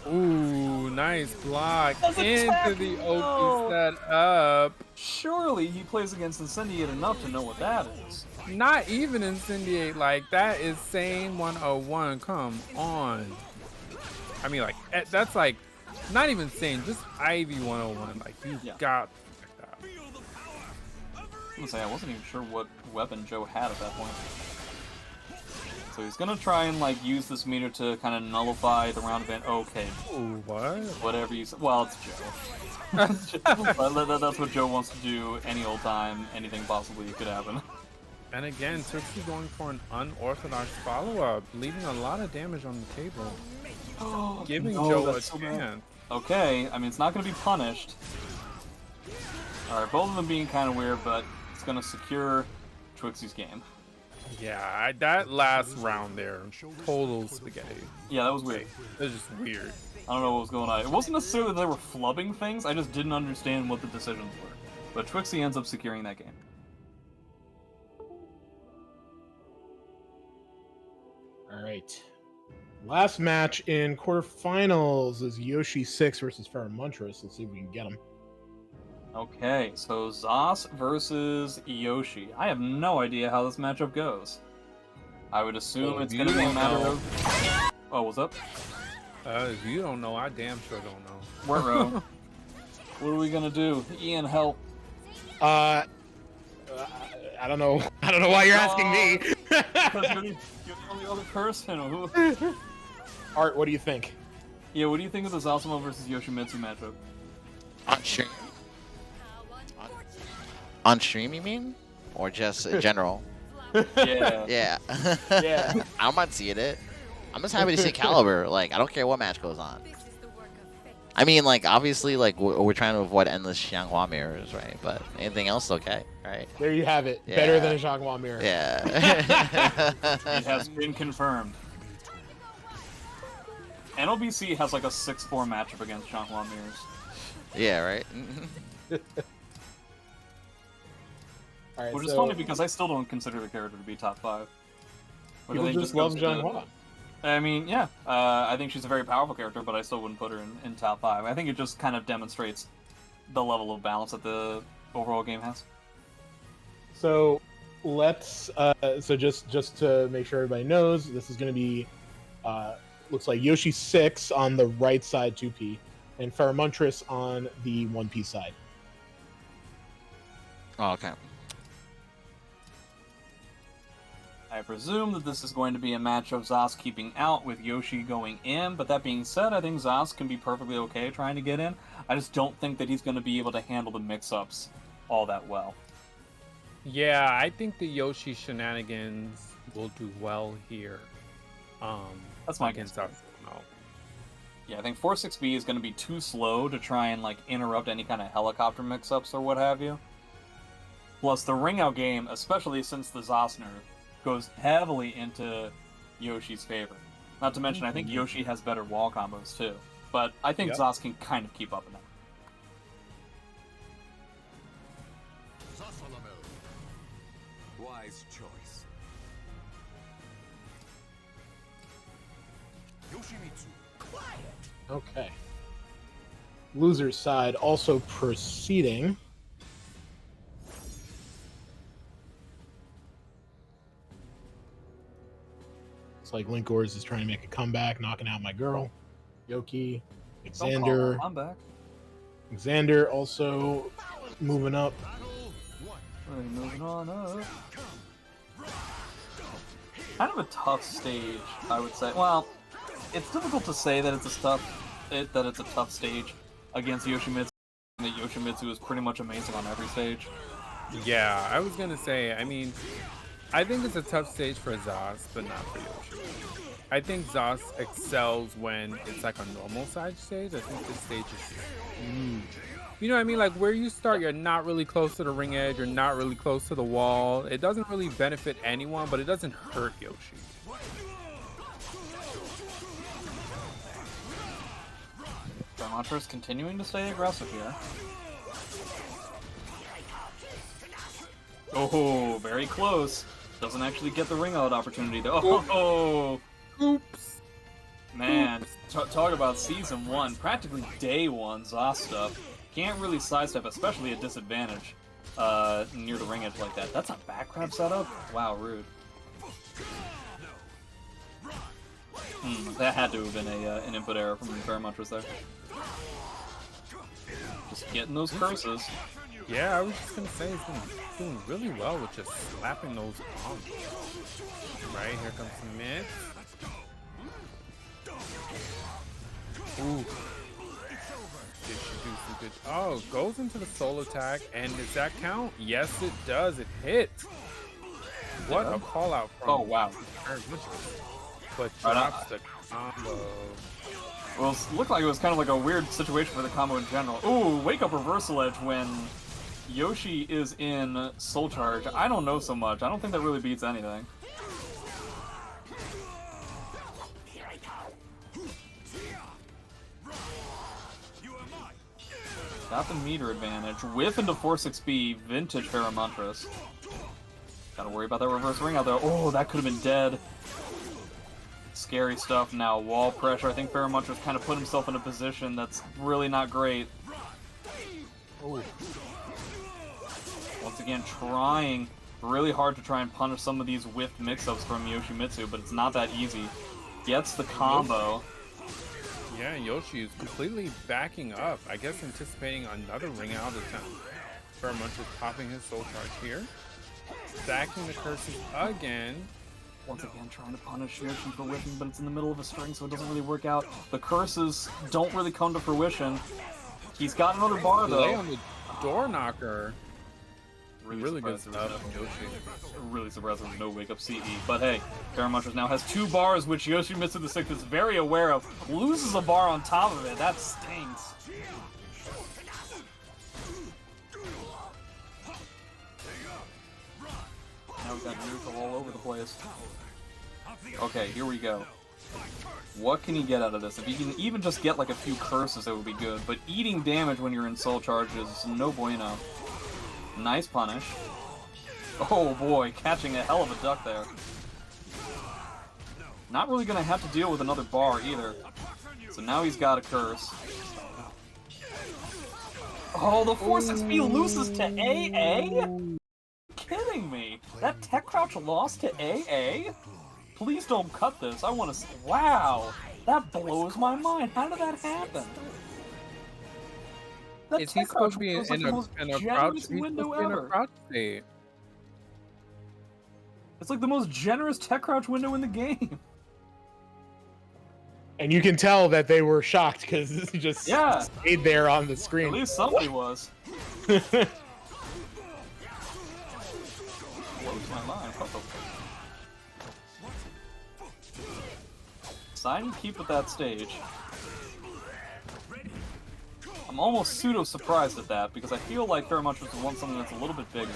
Ooh, nice block That's a into tech, the no! OP set up. Surely he plays against Incendiate enough to know what that is. Not even Incendiate, like that is sane 101. Come on. I mean, like that's like not even sane, just Ivy 101. Like you Yeah. got that. I was gonna say I wasn't even sure what weapon Joe had at that point. So he's gonna try and like use this meter to kind of nullify the round event. Okay, Ooh, what? whatever you say. Well, it's Joe. That's what Joe wants to do any old time. Anything possibly could happen. And again, Trixie going for an unorthodox follow-up, leaving a lot of damage on the table, giving no, Joe a that's so bad. chance. Okay, I mean it's not gonna be punished. All right, both of them being kind of weird, but it's gonna secure Twixie's game. Yeah, that last round there, total spaghetti. Yeah, that was weird. It was just weird. I don't know what was going on. It wasn't necessarily that they were flubbing things, I just didn't understand what the decisions were. But Twixie ends up securing that game. All right. Last match in quarterfinals is Yoshi 6 versus Feremuntrus. Let's see if we can get him. Okay, so Zos versus Yoshi. I have no idea how this matchup goes. I would assume Oh, it's you going to be a don't matter know. of... Oh, what's up? If you don't know, I damn sure don't know. Ruh-roh. What are we going to do? Ian, help. I don't know. I don't know why you're asking me. Because you're the only other person. Who... Art, what do you think? Yeah, what do you think of the Zasalamel versus Yoshimitsu matchup? On stream? On stream, you mean? Or just in general? Yeah. Yeah. Yeah. I'm not seeing it. I'm just happy to see Calibur. Like, I don't care what match goes on. I mean, like, obviously, like, we're trying to avoid endless Xianghua mirrors, right? But anything else, okay, right? There you have it. Yeah. Better than a Xianghua mirror. Yeah. It has been confirmed. NLBC has like a 6-4 matchup against Xianghua mirrors. Yeah, right? All right, Which is so funny because I still don't consider the character to be top 5. But I people think just goes love to Xianghua. I mean, yeah. I think she's a very powerful character, but I still wouldn't put her in top 5. I think it just kind of demonstrates the level of balance that the overall game has. So let's just to make sure everybody knows, this is going to be looks like Yoshi 6 on the right side 2P and Feremuntrus on the 1P side. Oh, okay. I presume that this is going to be a match of Zos keeping out with Yoshi going in, but that being said, I think Zos can be perfectly okay trying to get in. I just don't think that he's going to be able to handle the mix-ups all that well. Yeah, I think the Yoshi shenanigans will do well here. That's my against guess. Zasalamel. Yeah, I think 4-6B is going to be too slow to try and like interrupt any kind of helicopter mix-ups or what have you. Plus, the ring-out game, especially since the Zos nerf, goes heavily into Yoshi's favor. Not to mention, I think Yoshi has better wall combos too. But I think Yep. Zos can kind of keep up in that. Zasalamel. Wise choice. Yoshimitsu. Okay. Loser's side also proceeding. It's like Linkors is trying to make a comeback, knocking out my girl. Yoki, Don't call Xander. him. I'm back. Xander also moving up. Really moving on up. Kind of a tough stage, I would say. Well, it's difficult to say that it's a tough stage against Yoshimitsu. That Yoshimitsu is pretty much amazing on every stage. Yeah, I was gonna say, I mean, I think it's a tough stage for Zos, but not for Yoshi. I think Zos excels when it's like a normal side stage. I think this stage is huge. You know what I mean? Like where you start, you're not really close to the ring edge, you're not really close to the wall. It doesn't really benefit anyone, but it doesn't hurt Yoshi. Feremuntrus continuing to stay aggressive here. Oh, very close. Doesn't actually get the ring out opportunity though. Oh, Oops. man. Talk about season 1, practically day 1 Zos stuff. Can't really sidestep, especially at disadvantage near the ring edge like that. That's a back grab setup? Wow, rude. That had to have been an input error from Feremuntrus there. Just getting those curses. Yeah, I was just gonna say he's been doing really well with just slapping those bombs. Right, here comes the mid. Ooh. Did she do some good? Oh, goes into the soul attack, and does that count? Yes, it does. It hit. What a call out from. Oh, wow. But drops the combo. Well, it looked like it was kind of like a weird situation for the combo in general. Ooh, wake up reversal edge when Yoshi is in Soul Charge. I don't know so much. I don't think that really beats anything. Got the meter advantage. Whiff into 4-6B, vintage Feremuntrus. Gotta worry about that reverse ring out there. Oh, that could have been dead. Scary stuff now. Wall pressure. I think Feremuntrus kind of put himself in a position that's really not great. Ooh. Once again, trying really hard to try and punish some of these whiffed mix-ups from Yoshimitsu, but it's not that easy. Gets the combo. Yeah, Yoshi is completely backing up. I guess anticipating another ring out attempt. Feremuntrus popping his soul charge here. Stacking the curses again. Once again, trying to punish Yoshi for whiffing, but it's in the middle of a string, so it doesn't really work out. The curses don't really come to fruition. He's got another bar, Delay though. on the door knocker. Really good surprised there was stuff, no- Yoshi. Really surprised there was no wake-up CE. But hey, Feremuntrus now has 2 bars, which Yoshimitsu the Sixth is very aware of. Loses a bar on top of it. That stings. Now we've got neutral all over the place. Okay, here we go. What can he get out of this? If he can even just get like a few curses, that would be good. But eating damage when you're in soul charge is no bueno. Nice punish. Oh boy, catching a hell of a duck there. Not really gonna have to deal with another bar either. So now he's got a curse. Oh, the 4-6B loses to AA? Kidding me? That tech crouch lost to AA? Please don't cut this. I want to. Wow, that blows my mind. How did that happen? That Is he tech supposed crouch to be was like in the a most crouch? He's generous supposed window to be in a ever. crouch state. It's like the most generous tech crouch window in the game. And you can tell that they were shocked because it just Yeah. stayed there on the At screen. least somebody was. Blows my mind. Deciding to keep with that stage. I'm almost pseudo surprised at that because I feel like Feremuntrus would want something that's a little bit bigger.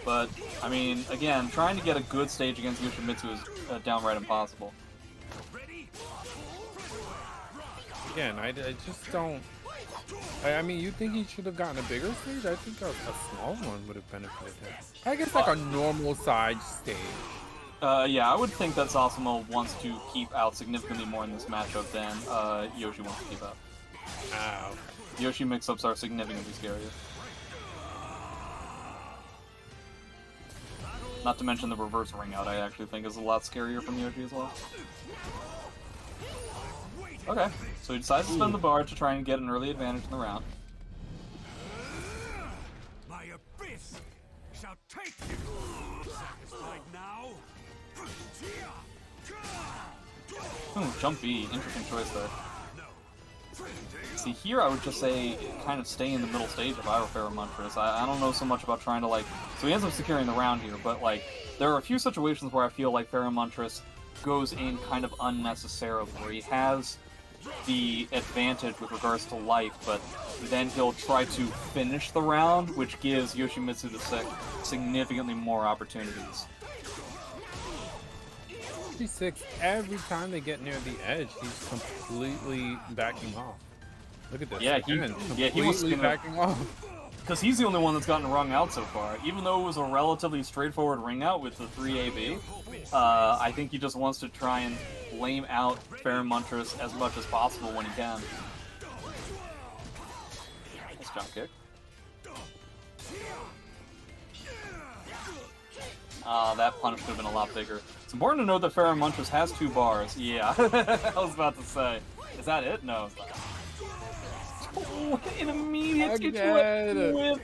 But, I mean, again, trying to get a good stage against Yoshimitsu is downright impossible. Again, I just don't. I mean, you think he should have gotten a bigger stage? I think a small one would have benefited him. I guess like a normal size stage. Yeah, I would think that Zasalamel wants to keep out significantly more in this matchup than Yoshi wants to keep out. Ow. Yoshi mix-ups are significantly scarier. Not to mention the reverse ring out, I actually think is a lot scarier from Yoshi as well. Okay, so he decides to spend the bar to try and get an early advantage in the round. My abyss shall take you. Satisfied now? Jump B, interesting choice there. See, here I would just say kind of stay in the middle stage if I were Feremuntrus. I don't know so much about trying to, like... So he ends up securing the round here, but, like, there are a few situations where I feel like Feremuntrus goes in kind of unnecessarily, where he has the advantage with regards to life, but then he'll try to finish the round, which gives YoshimitsuVI significantly more opportunities. 56, every time they get near the edge, he's completely backing off. Look at this. Yeah, he was completely backing off. Because he's the only one that's gotten rung out so far. Even though it was a relatively straightforward ring out with the 3AB, I think he just wants to try and lame out Feremuntrus as much as possible when he can. Nice jump kick. That punish could have been a lot bigger. It's important to note that Feremuntrus has 2 bars. Yeah, I was about to say. Is that it? No, it's not. Oh, an immediate 2-2-A whip!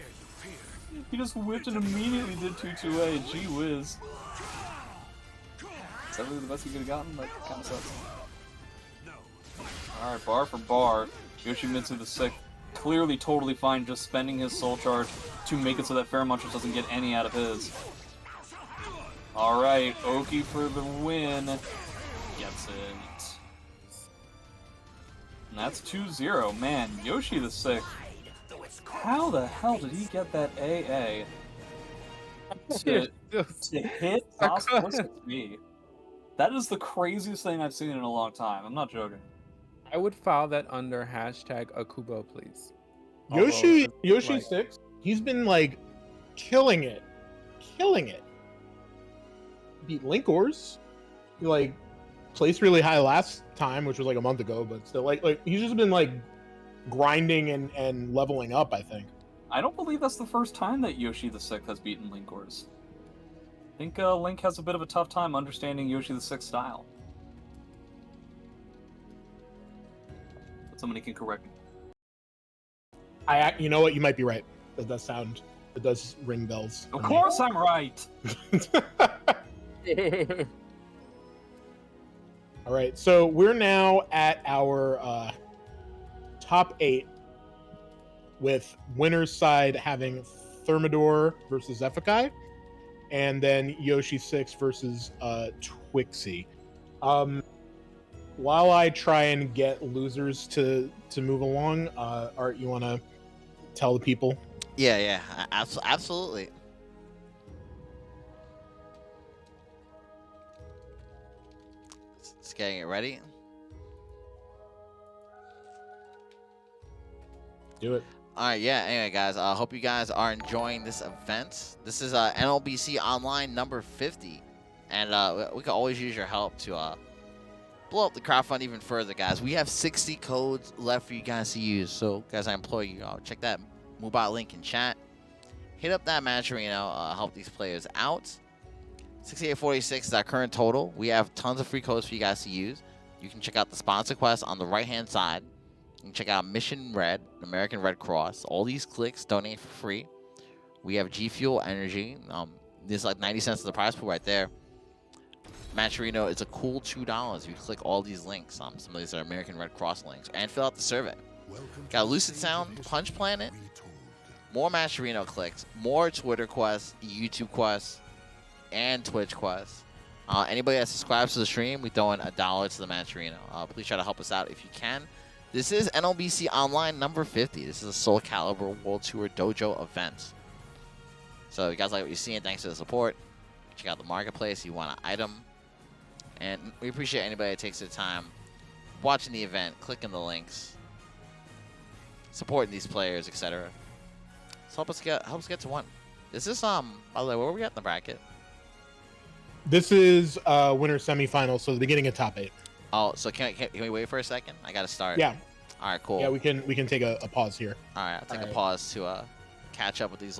He just whipped and immediately did 2-2-A. Gee whiz. Is that really the best he could have gotten? That kind of sucks. Alright, bar for bar. YoshimitsuVI clearly totally fine just spending his soul charge to make it so that Feremuntrus doesn't get any out of his. Alright, Oki for the win. Gets it. And that's 2-0. Man, YoshimitsuVI. How the hell did he get that AA to hit top 460? That is the craziest thing I've seen in a long time. I'm not joking. I would file that under #Akubo, please. Yoshi like, 6, he's been like killing it. Beat Linkors. He like placed really high last time, which was like a month ago, but still like he's just been like grinding and leveling up, I think. I don't believe that's the first time that YoshimitsuVI has beaten Linkors. I think Link has a bit of a tough time understanding YoshimitsuVI's style. But somebody can correct me. You know what? You might be right. It does ring bells. Of course I'm right! All right, so we're now at our top 8, with winner's side having Thermidor versus Xephukai, and then Yoshi 6 versus Twixy. While I try and get losers to move along, Art, you want to tell the people? Yeah, absolutely. Just getting it ready. Do it. All right, yeah. Anyway, guys, I hope you guys are enjoying this event. This is NLBC Online number 50, and we can always use your help to blow up the crowdfund even further, guys. We have 60 codes left for you guys to use, so guys, I implore you, check that mobile link in chat. Hit up that match arena, help these players out. 6846 is our current total. We have tons of free codes for you guys to use. You can check out the sponsor quest on the right-hand side. You can check out Mission Red, American Red Cross. All these clicks donate for free. We have G Fuel Energy. There's like 90 cents of the prize pool right there. Matcherino is a cool $2. You click all these links. Some of these are American Red Cross links. And fill out the survey. Got Lucid Sound, Punch Planet, more Matcherino clicks, more Twitter quests, YouTube quests, and Twitch quests. Anybody that subscribes to the stream, we throw in $1 to the Matcherino. Please try to help us out if you can. This is NLBC Online number 50. This is a Soul Calibur World Tour Dojo event. So if you guys like what you're seeing, thanks for the support. Check out the marketplace. You want an item. And we appreciate anybody that takes the time watching the event, clicking the links, supporting these players, etc. So help us get to 1. Is this by the way, where are we at in the bracket? This is winner semifinal, so the beginning of top 8. Oh, so can we wait for a second? I gotta start. Yeah. All right, cool. Yeah, we can take a pause here. All right, I'll take a All right. pause to catch up with these